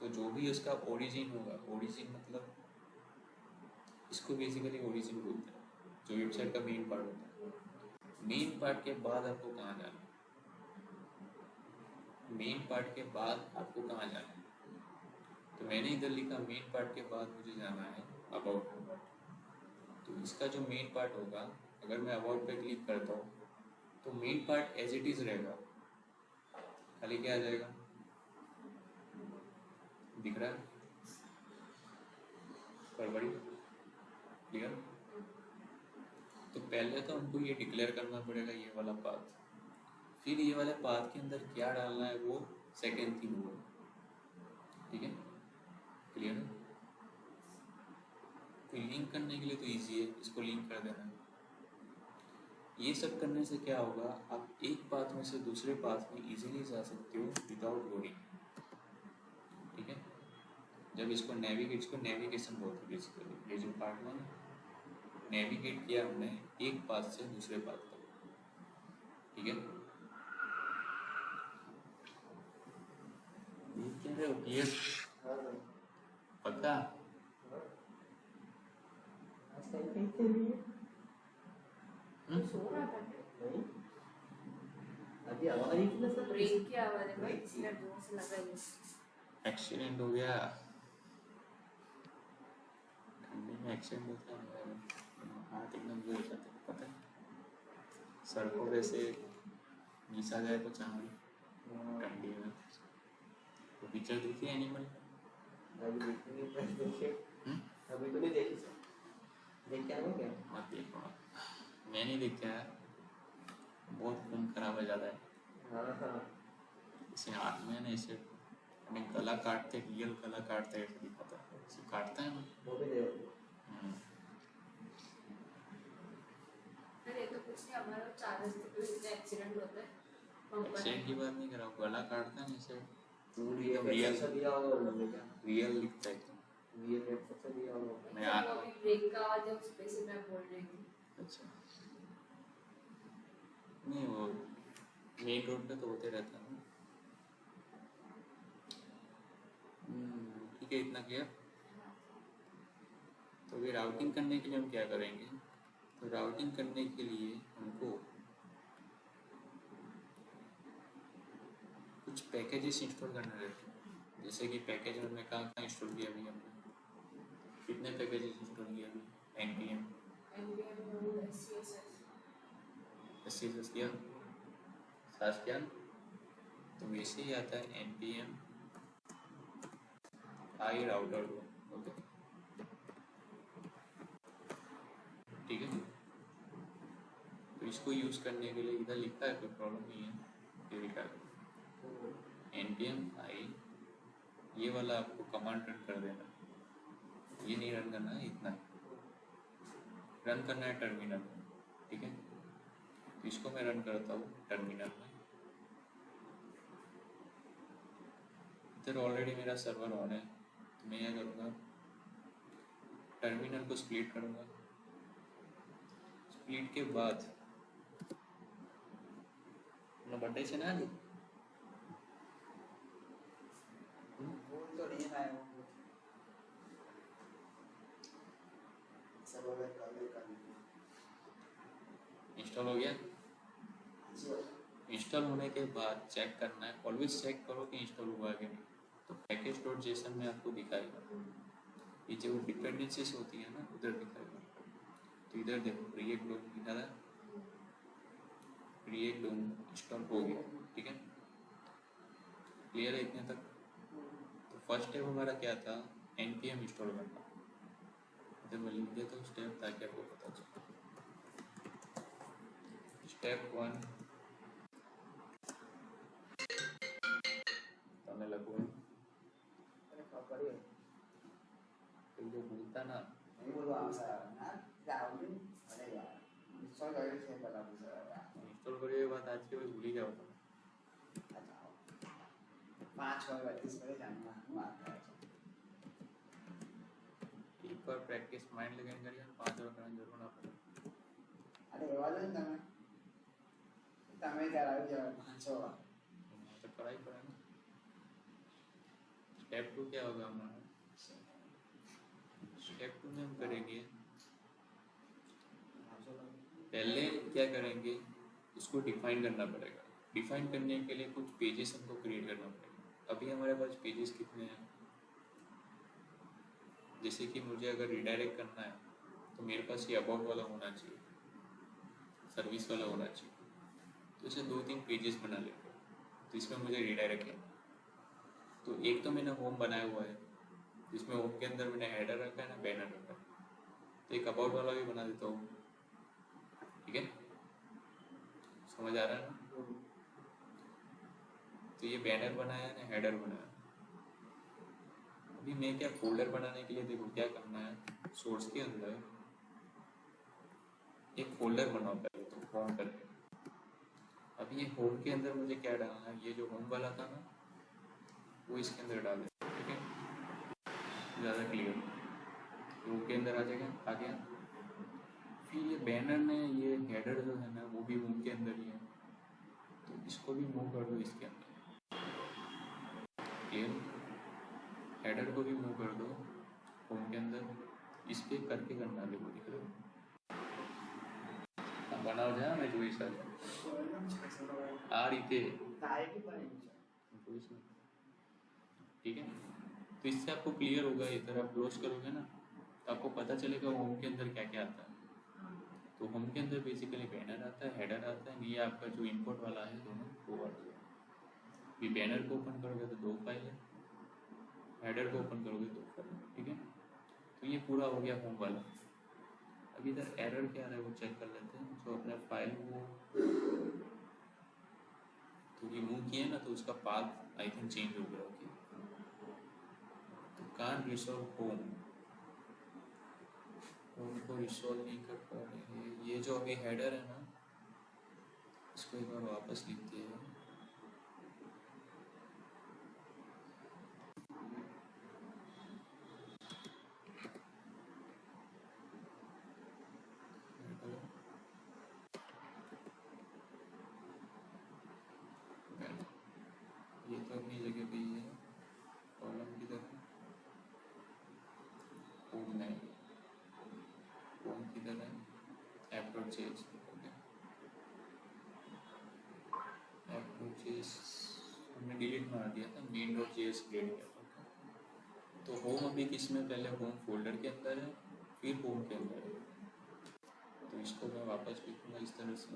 तो जो भी उसका ओरिजिन होगा, ओरिजिन मतलब इसको बेसिकली ओरिजिन बोलते हैं, जो वेबसाइट का मेन पार्ट होता है। मेन पार्ट के बाद आपको कहाँ जाना है, मेन पार्ट के बाद आपको कहाँ जाना है, तो मैंने इधर लिखा मेन पार्ट के बाद मुझे जाना है अबाउट। तो इसका जो मेन पार्ट होगा, अगर मैं अबाउट पे क्लिक करता हूँ तो main part as it is रहेगा, खाली क्या आ जाएगा, दिख रहा है फरवरी, क्लियर। तो पहले तो हमको ये डिक्लेयर करना पड़ेगा ये वाला पाथ, फिर ये वाले पाथ के अंदर क्या डालना है वो सेकेंड थिंग हुआ। ठीक है, क्लियर है। तो लिंक करने के लिए तो इजी है, इसको लिंक कर देना है। ये सब करने से क्या होगा, आप एक पाथ में से दूसरे पाथ में इजीली जा सकते हो विदाउट लोडिंग। ठीक है, जब इसको नेविगेशन बोलते हैं बेसिकली, ये जो पार्ट में नेविगेट किया हमने एक पाथ से दूसरे पाथ तक। ठीक है, कह रहे हो क्लियर, पक्का? सो रहा था नहीं, अभी आवाज आई थी ना सर, ब्रेक की आवाज है भाई, इसलिए जोर से लगा ये। एक्सीडेंट हो गया, ठंडी में एक्सीडेंट होता है, हाथ एकदम जल जाते हैं, पता है। सर को वैसे घिसा जाए तो चांदी ठंडी में। तो पिक्चर देखी एनिमल? अभी तो नहीं देखी सर, देख क्या हो क्या? मत देखो, मैं नहीं देखा है, बहुत खून खराब हो जाता है। हाँ, इसे हाथ में ना ऐसे अपने गला काटते, रियल गला काटते ऐसे दिखाता है, इसे काटता है ना। वो भी देखो। अरे तो कुछ नहीं, हमारा 4 बजे तक एक्सीडेंट होता है। एक्सीडेंट की बात नहीं कर रहा हूँ, गला काटता है ना ऐसे, पूरी ये एकदम रियल कैसा दिया होगा उन्होंने क्या? रियल दिखता है एकदम। ये कैसा दिया होगा? मैं आ- वो अभी ब्रेक का आवाज है, उस पे से मैं बोल रही थी। अच्छा, नहीं वो मेन रोड पे तो होते रहता है। ठीक है, इतना क्लियर। तो अभी राउटिंग करने के लिए हम क्या करेंगे, तो राउटिंग करने के लिए हमको कुछ पैकेजेस इंस्टॉल करना रहते हैं। जैसे कि पैकेज हमने कहाँ कहाँ इंस्टॉल किया अभी, हमने कितने पैकेजेस इंस्टॉल किया अभी? npm SCSS किया, सास किया, तो वैसे ही आता है npm i router को। ओके, ठीक है। तो इसको यूज करने के लिए इधर लिखा है, कोई प्रॉब्लम नहीं है, ये लिखा है npm i, ये वाला आपको कमांड रन कर देना, ये नहीं रन करना है, इतना रन करना है टर्मिनल में। ठीक है, तो इसको मैं रन करता हूँ टर्मिनल में। इधर ऑलरेडी मेरा सर्वर ऑन है, तो मैं क्या करूँगा, टर्मिनल को स्प्लिट करूँगा। स्प्लिट के बाद बर्थडे से ना बोल तो नहीं है वो सब अगर कर इंस्टॉल हो गया। इंस्टॉल होने के बाद चेक करना है, ऑलवेज चेक करो कि इंस्टॉल हुआ कि नहीं। तो पैकेज डॉट जेसन में आपको दिखाएगा, ये जो डिपेंडेंसीज होती है ना उधर दिखाएगा। तो इधर देखो क्रिएट डोम लिखा था, क्रिएट डोम इंस्टॉल हो गया, ठीक है, क्लियर है इतने तक। तो फर्स्ट स्टेप हमारा क्या था, npm इंस्टॉल करना। तो मैं लिख देता हूँ स्टेप ताकि आपको पता चले। स्टेप 1 તમે લખો अरे खबर है तो जो भूलता ना नहीं बोलो आप सर ना जाओगे अरे यार इंस्टॉल करके से बता दो सर इंस्टॉल करिए बात आज के बाद भूल ही जाओ। अच्छा 5:32 बजे जाना हूँ आता है एक बार प्रैक्टिस माइंड लगाने करिए, 5 और करना जरूर ना पड़े। अरे वाला તમે તમે કરાવી જાવ 5 तो पढ़ाई पड़े ना। स्टेप 2 क्या होगा हमारा, स्टेप 2 में हम करेंगे, पहले क्या करेंगे, उसको डिफाइन करना पड़ेगा। डिफाइन करने के लिए कुछ पेजेस हमको क्रिएट करना पड़ेगा। अभी हमारे पास पेजेस कितने हैं, जैसे कि मुझे अगर रिडायरेक्ट करना है तो मेरे पास ये अबाउट वाला होना चाहिए, सर्विस वाला होना चाहिए। तो इसे 2-3 पेजेस बना लेंगे। तो इसमें मुझे रिडायरेक्ट है, तो एक तो मैंने होम बनाया हुआ है, जिसमें होम के अंदर मैंने हेडर रखा है ना बैनर रखा है। तो एक अबाउट वाला भी बना देता हूँ, ठीक है, समझ आ रहा है ना। तो ये बैनर बनाया ना, हेडर बनाया। अभी मैं क्या फोल्डर बनाने के लिए देखो क्या करना है, सोर्स के अंदर एक फोल्डर बनाओ पहले तो होम करके। अब ये होम के अंदर मुझे क्या डालना है, ये जो होम वाला था ना वो इसके अंदर डाल दें, ठीक है, ज़्यादा क्लियर। होम के अंदर आ जाएगा, आ गया। फिर ये बैनर में ये हेडर जो है ना वो भी होम के अंदर ही है, तो इसको भी मूव कर दो इसके अंदर, क्लियर। हेडर को भी मूव कर दो होम के अंदर, इस पर करके करना देखो दिख रहा है। बनाओ जा मैं જોઈ શકું આ રીતે, तारीख पर ठीक है। तो इससे आपको क्लियर होगा, इधर आप क्लोज करोगे ना तो आपको पता चलेगा होम के अंदर क्या क्या आता है। तो होम के अंदर बेसिकली बैनर आता है, हेडर आता है, ये आपका जो इंपोर्ट वाला है दोनों वो वाला है। ये बैनर को ओपन करोगे तो 2 फाइल है, हेडर को ओपन करोगे 2 फाइल है, ठीक है। तो ये पूरा हो गया होम वाला। अभी इधर एरर क्या आ रहा है वो चेक कर लेते हैं। जो अपने फाइल वो तो ये मूव किया ना तो उसका पाथ आई थिंक चेंज हो गया, ओके। तो कान रिसॉल्व होम को रिसॉल्व नहीं कर पा रहे हैं। ये जो अभी हेडर है ना इसको एक बार वापस लिखते हैं। ये तो अपनी जगह पे ही है, कॉलम किधर है, होम नहीं, होम किधर है, app dot JS, app dot JS हमने डिलीट मार दिया था, मेन डॉट जेएस क्रिएट किया था। तो होम अभी किस में, पहले होम फोल्डर के अंदर है, फिर होम के अंदर है। तो इसको मैं वापस लिखूँगा इस तरह से,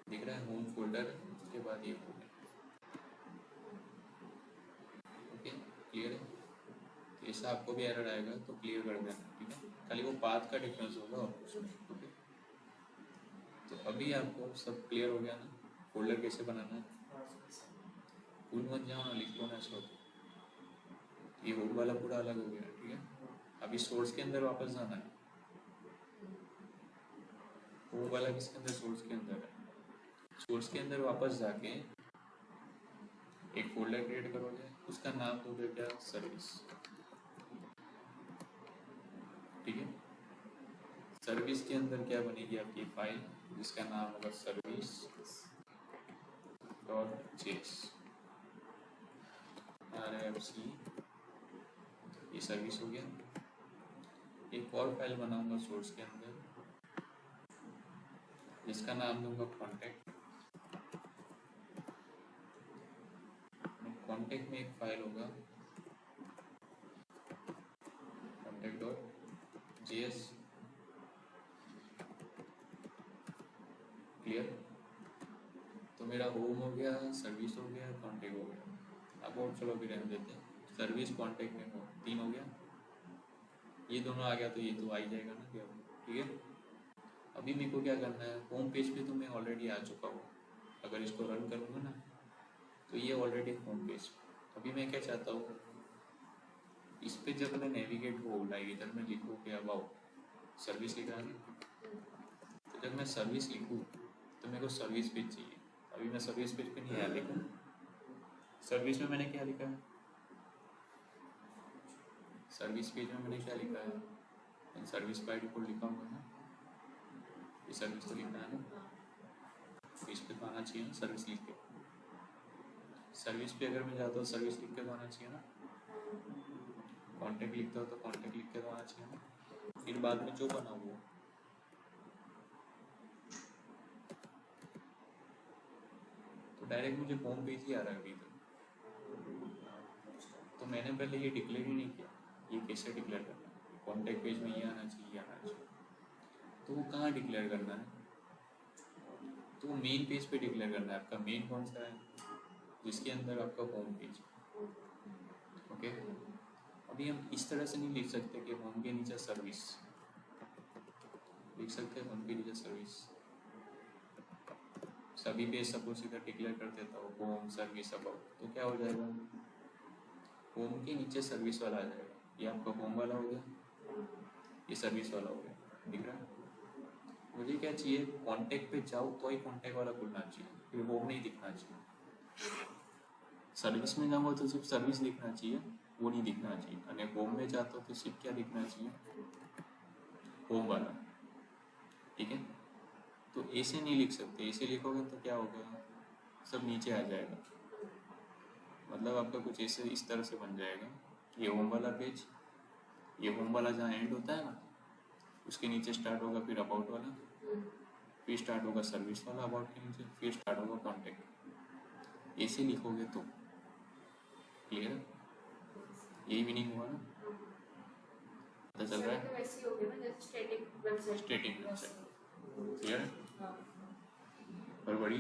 दिख रहा है होम फोल्डर, उसके बाद ये हो गया, ओके क्लियर है। तो ऐसा आपको भी एरर आएगा तो क्लियर कर देना, ठीक है, खाली वो पाथ का डिफरेंस होगा और कुछ नहीं, ओके। तो अभी आपको सब क्लियर हो गया ना, फोल्डर कैसे बनाना है। भूल मत जाओ ना, लिख लो ना सब। ये होम वाला पूरा अलग हो गया, ठीक है। अभी सोर्स के अंदर वापस जाना है, होम वाला किसके अंदर, सोर्स के अंदर है। सोर्स के अंदर वापस जाके एक फोल्डर क्रिएट करोगे, उसका नाम दोगे क्या, सर्विस। ठीक है, सर्विस के अंदर क्या बनेगी आपकी फाइल, जिसका नाम होगा सर्विस डॉट जेएस RFC, ये सर्विस हो गया। एक और फाइल बनाऊंगा सोर्स के अंदर, जिसका नाम दूंगा कॉन्टेक्ट। कॉन्टेक्ट में एक फाइल होगा कॉन्टेक्ट डॉट जेएस। क्लियर, तो मेरा होम हो गया, सर्विस हो गया, कॉन्टेक्ट हो गया। अब और चलो भी रहने देते हैं, सर्विस कॉन्टेक्ट में हो 3 हो गया, ये दोनों आ गया तो ये तो आ ही जाएगा ना क्या। ठीक है, अभी मेरे को क्या करना है, होम पेज पे तो मैं ऑलरेडी आ चुका हूँ, अगर इसको रन करूँगा ना तो ये ऑलरेडी होम पेज। अभी मैं क्या चाहता हूँ, इस पे जब मैं नेविगेट हो लाइक इधर मैं लिखूँ कि अबाउट सर्विस लिखा है, तो जब मैं सर्विस लिखूँ तो मेरे को सर्विस पेज चाहिए। अभी मैं सर्विस पेज पे नहीं आया, लिखूँ सर्विस में मैंने क्या लिखा है, सर्विस पेज में मैंने क्या लिखा है, सर्विस बाय डिफॉल्ट लिखा होगा ना, ये सर्विस तो लिखना है ना, तो इस पे तो आना चाहिए ना सर्विस लिख के। सर्विस पे अगर मैं जाता हूँ सर्विस लिख के तो आना चाहिए ना, कॉन्टेक्ट लिखता हूँ तो कॉन्टेक्ट लिख के तो आना चाहिए ना, फिर बाद में जो बना वो। तो डायरेक्ट मुझे होम पेज ही आ रहा है अभी तो मैंने पहले ये डिक्लेयर ही नहीं किया, ये कैसे डिक्लेयर करना है, कॉन्टेक्ट पेज में ये आना चाहिए, ये आना चाहिए। तो वो कहाँ डिक्लेयर करना है, तो मेन पेज पे डिक्लेयर करना है। आपका मेन कौन सा है, जिसके अंदर आपका होम पेज। ओके, अभी हम इस तरह से नहीं लिख सकते कि होम के नीचे सर्विस लिख सकते हैं, होम के नीचे सर्विस। सभी पेज सपोज इधर डिक्लेयर कर देता हूँ होम सर्विस अबाउट, तो क्या हो जाएगा, होम के नीचे सर्विस वाला आ जाएगा। ये आपका होम वाला हो गया, ये सर्विस वाला हो गया, दिख रहा है। मुझे क्या चाहिए, कॉन्टेक्ट पे जाओ तो ही कॉन्टेक्ट वाला खुलना चाहिए, फिर होम नहीं दिखना चाहिए। सर्विस में जाऊँगा तो सिर्फ सर्विस दिखना चाहिए, वो नहीं दिखना चाहिए। और होम में जाता हूँ तो सिर्फ क्या दिखना चाहिए, होम वाला। ठीक है, तो ऐसे नहीं लिख सकते, ऐसे लिखोगे तो क्या होगा, सब नीचे आ जाएगा। मतलब आपका कुछ ऐसे इस तरह से बन जाएगा, ये होम वाला पेज, ये होम वाला जहाँ एंड होता है ना, उसके नीचे स्टार्ट होगा फिर अबाउट वाला, फिर स्टार्ट होगा सर्विस वाला अबाउट के नीचे, फिर स्टार्ट होगा कॉन्टेक्ट। ऐसे लिखोगे तो क्लियर, यही मीनिंग हुआ ना, पता चल रहा है। वैसे हो गया ना जैसे स्टैटिक स्टैटिक वेबसाइट, क्लियर, बराबरी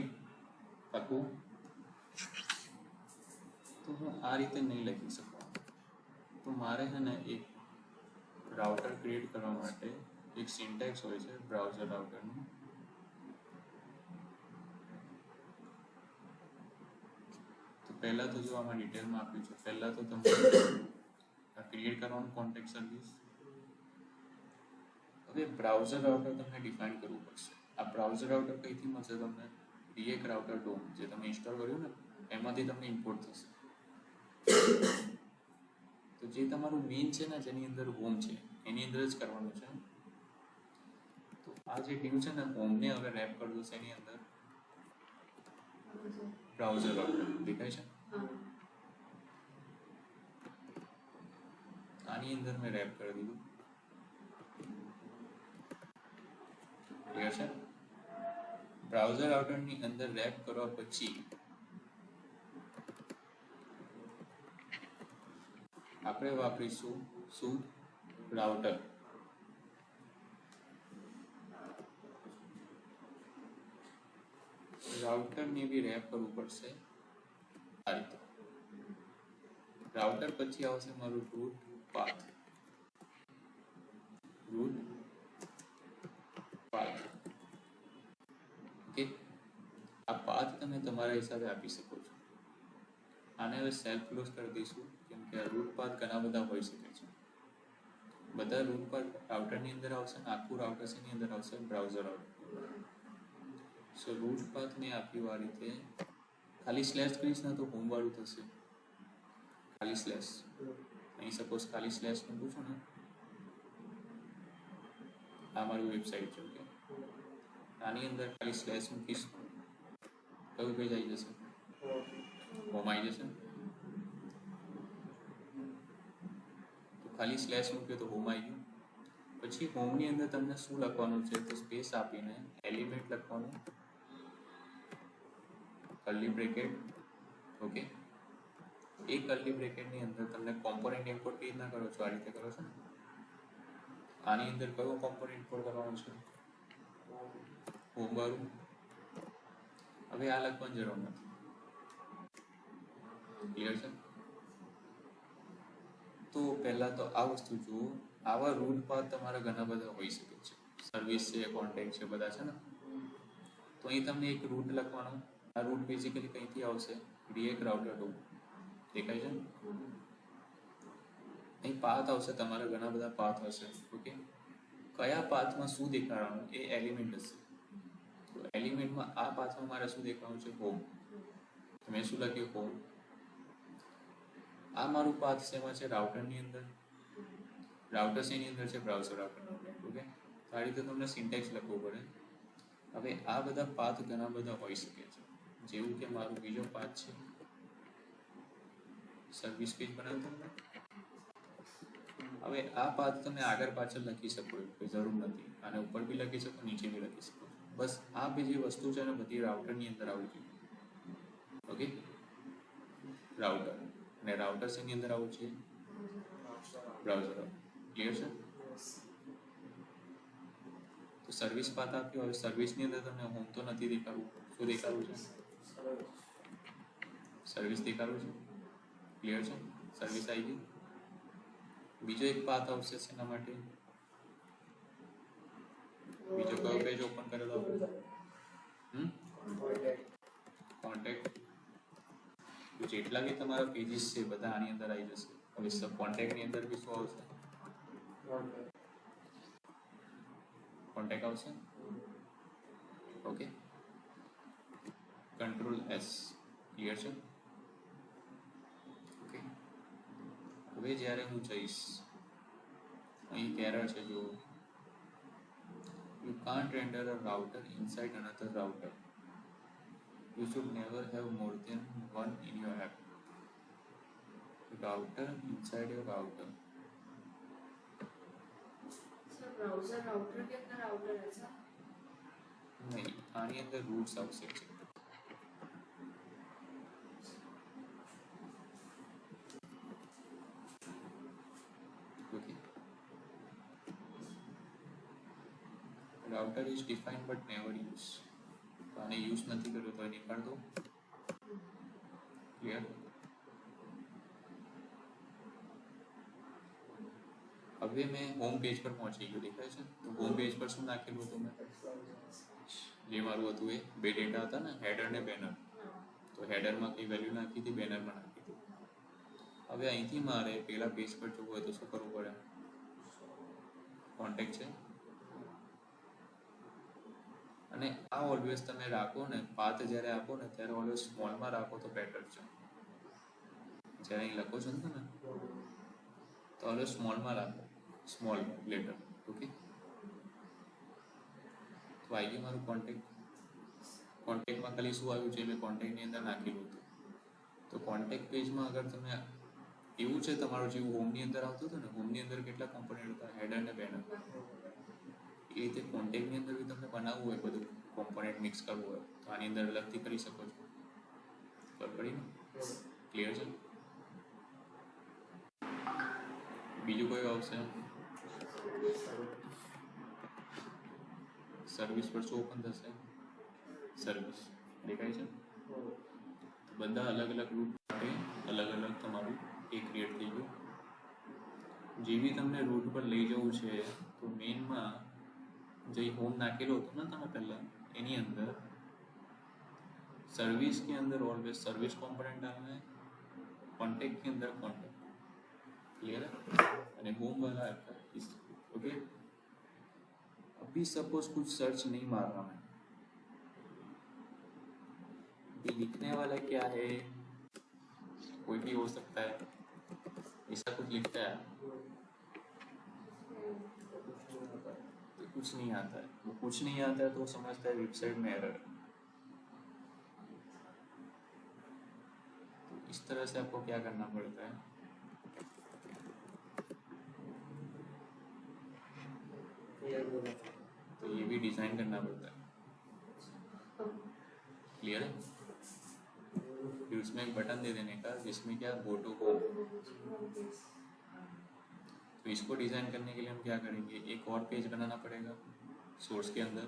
पाकू। तो હું આ રીતે નહીં લખી શકું, તો મારે છે ને એક રાઉટર ક્રિએટ કરવા માટે એક સિન્ટેક્સ હોય છે બ્રાઉઝર રાઉટરનું। તો પહેલાં તો જો આમાં ડિટેલમાં આપ્યું છે, પહેલાં તો તમે ક્રિએટ કરવાનું કોન્ટેક્ટ સર્વિસ। હવે બ્રાઉઝર રાઉટર તમને ડિફાઇન કરવું પડશે। આ બ્રાઉઝર રાઉટર કઈથી મળશે તમને, રીએક્ટ રાઉટર ડોમ જે તમે ઇન્સ્ટોલ કર્યું ને એમાંથી તમને ઇમ્પોર્ટ થશે। તો જે તમારું મેઇન છે ને, જેની અંદર હોમ છે એની અંદર જ કરવાનું છે। તો આ જે ડીવ છે ને હોમને હવે રેપ કરી દો એની અંદર બ્રાઉઝર રાઉટર, દેખાય છે આની અંદર મેં રેપ કરી દીધું, ક્લિયર છે। બ્રાઉઝર રાઉટરની અંદર રેપ કરવા પછી આપણે વાપરીશું શું, રાઉટર। રાઉટરને બી રેપ કરવું પડશે આ રીતે। રાઉટર પછી આવશે મારું route path, route path. Okay, આ પાથ તમે તમારા હિસાબે આપી શકો છો। આને હવે સેલ્ફ ક્લોઝ કરી દઈશું, કેમ કે રૂટ પાથ ઘણા બધા હોઈ શકે છે। બધા રૂટ પાથ રાઉટરની અંદર આવશે ને આખું રાઉટર શેની અંદર આવશે, બ્રાઉઝર રાઉટર। સો રૂટ પાથ મેં આપ્યું આ રીતે, ખાલી સ્લેશ કરીશ ને તો હોમ વાળું થશે, ખાલી સ્લેશ. અહીં સપોઝ ખાલી સ્લેશ મૂકું છું ને, આ મારી વેબસાઇટ છે, ઓકે, આની અંદર ખાલી સ્લેશ મૂકીશ, કયું પેજ આવી જશે? હોમ આવી જશે. તો ખાલી સ્લેશ મૂક્યો તો હોમ આવી ગયું. પછી હોમની અંદર તમને શું લખવાનું છે? તો સ્પેસ આપીને એલિમેન્ટ લખવાનું, કર્લી બ્રેકેટ, ઓકે. એ કર્લી બ્રેકેટની અંદર તમને કોમ્પોનન્ટ ઇમ્પોર્ટ કેવી રીતના કરો છો? આ રીતે કરો છો. આની અંદર કયો કોમ્પોનન્ટ ઇમ્પોર્ટ કરવાનો છે? હોમ વાળું. હવે આ લખવાની જરૂર નથી. ક્લિયર છે? તો પહેલા તો આ વસ્તુ જુઓ. આવા રૂટ પાથ તમારા ઘણા બધા હોઈ શકે છે. સર્વિસ છે, કોન્ટેક્ટ છે, બધા છે ને. તો અહીં તમને એક રૂટ લખવાનો. આ રૂટ બેઝિકલી કઈથી આવશે? React Router 2 દેખાય છે. અહીં પાથ આવશે, તમારા ઘણા બધા પાથ હશે, ઓકે. કયા પાથમાં શું દેખાડવાનું એ એલિમેન્ટ હશે. તો એલિમેન્ટમાં આ પાથમાં મારે શું દેખાડવાનું છે? હોમ. મેં શું લખ્યું? હોમ. આ મારું પાથ શેમાં છે? રાઉટરની અંદર. રાઉટર શેની અંદર છે? Browser router, okay. તો આ રીતે તમને સિન્ટેક્સ લખવું પડે. હવે આ બધા પાથ ઘણા બધા હોઈ શકે છે. જેવું કે મારું બીજો પાથ છે સર્વિસ પેજ બનાવ્યું તમને. હવે આ પાથ તમે આગળ પાછળ લખી શકો, કોઈ જરૂર નથી. આને ઉપર બી લખી શકો, નીચે બી લખી શકો. બસ આ બી જે વસ્તુ છે ને બધી રાઉટરની અંદર આવવી જોઈએ, ઓકે. રાઉટર અને રાઉટર શેની અંદર આવું છે? બ્રાઉઝર. ક્લિયર છે? તો સર્વિસ પાથ આપ્યો. હવે સર્વિસની અંદર તમને હોમ તો નથી દેખાડવું. શું દેખાડવું છે? સર્વિસ દેખાડવું છે. ક્લિયર છે? સર્વિસ આવી ગઈ. બીજો એક પાથ આવશે શેના માટે? બીજો કયો પેજ ઓપન કરેલો આપણે? કોન્ટેક્ટ. તો જેટલા બી તમારા પેજીસ છે બધા આની અંદર આવી જશે. હવે સબ કોન્ટેક્ટની અંદર બી શું આવશે? કોન્ટેક્ટ આવશે, ઓકે. Control S. ક્લિયર છે? ઓકે. હવે જ્યારે હું જઈશ, અહીં એરર છે જો, you can't render a router inside another router. You should never have more than one in your app. Router inside your router. Sir browser router के अंदर राउटर है सर? नहीं, आनी अंदर रूट्स आवश्यक છે. Okay. Router is defined but never used. તો આને યુઝ નથી કર્યો તો નીકાળ દો. ક્લિયર? હવે મેં હોમ પેજ પર પહોંચી ગયો, દેખાય છે? તો હોમ પેજ પર શું નાખેલું હતું મેં? જે મારું હતું એ બે ડેટા હતા ને, હેડર ને બેનર. તો હેડરમાં કઈ વેલ્યુ નાખી હતી, બેનરમાં નાખી હતી. હવે અહીંથી મારે પેલા પેજ પર જવું હોય તો શું કરવું પડે? કોન્ટેક્ટ છે અને આ ઓલવેઝ તમે રાખો ને, પાથ જ્યારે આપો ને ત્યારે ઓલવેઝ સ્મોલમાં રાખો તો બેટર છે. જ્યારે અહીં લખો છો ને તમે તો ઓલવેઝ સ્મોલમાં રાખો, સ્મોલ લેટર, ઓકે. તો આવી ગયું મારું કોન્ટેક્ટ. કોન્ટેક્ટમાં ખાલી શું આવ્યું છે? મેં કોન્ટેક્ટની અંદર નાખેલું હતું. તો કોન્ટેક્ટ પેજમાં અગર તમે એવું છે તમારું જેવું હોમની અંદર આવતું હતું ને, હોમની અંદર કેટલા કોમ્પોનન્ટ હતા? હેડર ને બેનર. એ રીતે કોન્ટેક્ટની અંદર બી તમને બનાવવું હોય, બધું કોમ્પોનન્ટ મિક્સ કરવું હોય તો આની અંદર અલગથી કરી શકો છો. ખબર પડી ને? ક્લિયર છે? બીજું કયું આવશે? સર્વિસ પર શું ઓપન થશે? સર્વિસ. દેખાય છે? બધા અલગ અલગ રૂટ માટે અલગ અલગ તમારું એ ક્રિએટ થઈ ગયું. જેવી તમને રૂટ પર લઈ જવું છે તો મેઇનમાં જે હોમ નાખેલો હતો ને તમે પહેલા, એની અંદર सर्विस के अंदर ऑलवेज सर्विस कंपोनेंट डालना है, कॉन्टेक्ट के अंदर कॉन्टेक्ट. क्लियर है? અને होम वाला आपका इस, ओके. अभी सपोज कुछ सर्च नहीं मारना है, अभी लिखने वाला क्या है, कोई भी हो सकता है, ऐसा कुछ लिखता है तो कुछ नहीं आता है, वो कुछ नहीं आता है तो वो समझता है वेबसाइट में एरर। तो इस तरह से आपको क्या करना पड़ता है, तो ये भी डिजाइन करना पड़ता है। क्लियर है? फिर उसमें एक बटन दे देने का जिसमें क्या गो टू होम। तो इसको डिजाइन करने के लिए हम क्या करेंगे, एक और पेज बनाना पड़ेगा सोर्स के अंदर,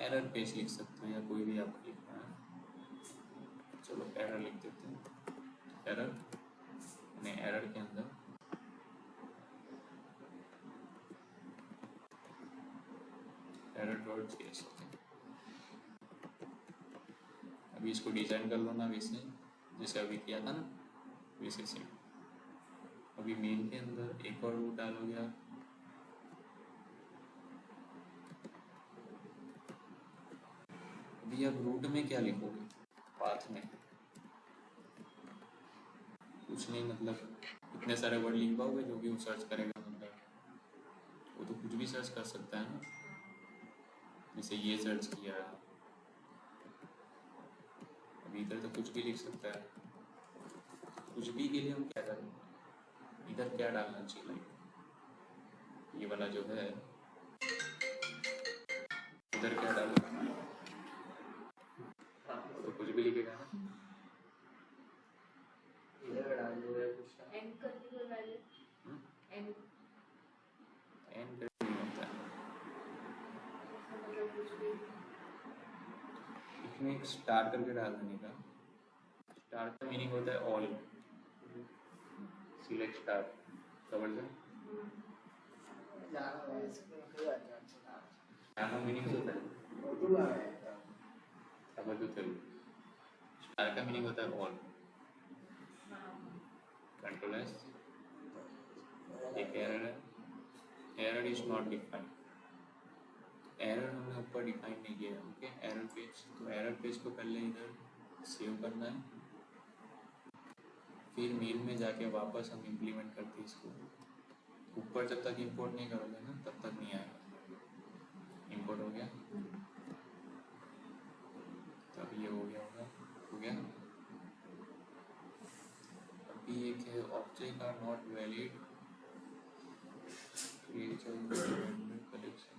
एरर पेज लिख सकते हो या कोई भी आपको लिखना है। चलो एरर लिख देते हैं, एरर ने एरर के अंदर एरर डॉट जेएस। अभी इसको डिजाइन कर लो ना वैसे जैसे अभी किया था ना, वैसे से। अभी मेन के अंदर एक और रूट डालोगे आप, अभी आप रूट में क्या लिखोगे, पाथ में कुछ नहीं, मतलब इतने सारे वर्ड लिख पाओगे जो भी वो सर्च करेगा, मतलब वो तो कुछ भी सर्च कर सकता है ना, जैसे ये सर्च किया, अभी इधर तो कुछ भी लिख सकता है। कुछ भी के लिए हम क्या करेंगे, इधर क्या डालना चाहिए, लाइक ये वाला जो है इधर क्या डालना, तो कुछ भी लिखेगा ना, इधर डाल दो या कुछ एंड कर दो पहले, एंड एंड नहीं होता है, मतलब कुछ भी इसमें एक स्टार करके डाल देने का। स्टार का मीनिंग होता है ऑल, सिलेक्ट स्टार, समझ लो जानो है इसको कोई अच्छा अच्छा स्टार का मीनिंग होता है, उर्दू है समझ लो तेलुगु। स्टार का मीनिंग होता है ऑल, कंट्रोल एस। एक एरर है, error is not defined, error हमने ऊपर डिफाइन नहीं किया है, ओके। एरर पेज, तो एरर पेज को पहले इधर सेव करना है, फिर मेन में जाके वापस हम इम्प्लीमेंट करते हैं इसको। ऊपर जब तक इंपोर्ट नहीं करोगे ना तब तक नहीं आएगा। इंपोर्ट हो गया, तब ये हो गया होगा, हो गया। अभी एक है object are not valid collection,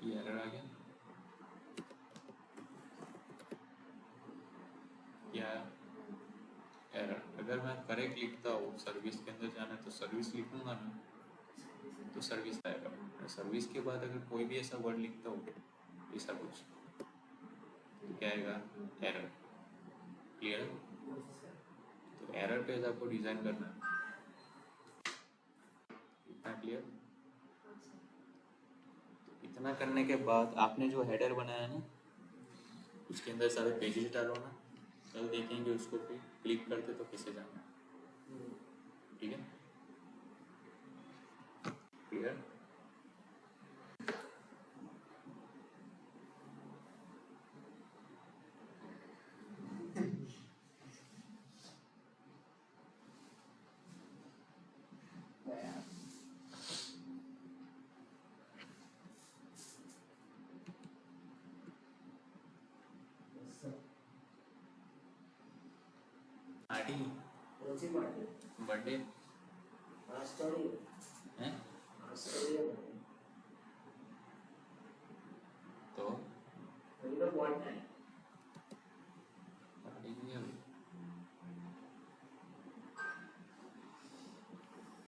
ये एरर आ गया, क्या एरर। अगर मैं करेक्ट लिखता हूँ, सर्विस के अंदर जाना है तो सर्विस लिखूंगा ना तो सर्विस आएगा। सर्विस के बाद अगर कोई भी ऐसा वर्ड लिखता हूँ ऐसा कुछ तो क्या आएगा, एरर। क्लियर? तो एरर पे आपको डिजाइन करना है, इतना क्लियर। इतना करने के बाद आपने जो हेडर बनाया ना उसके अंदर सारे पेजेस डालो ना, कल देखेंगे उसको, फिर क्लिक करते तो कैसे जाना है, ठीक है? क्लियर? आटी कौन सी पार्टी? बर्थडे आज तो नहीं है, आज तो नहीं है।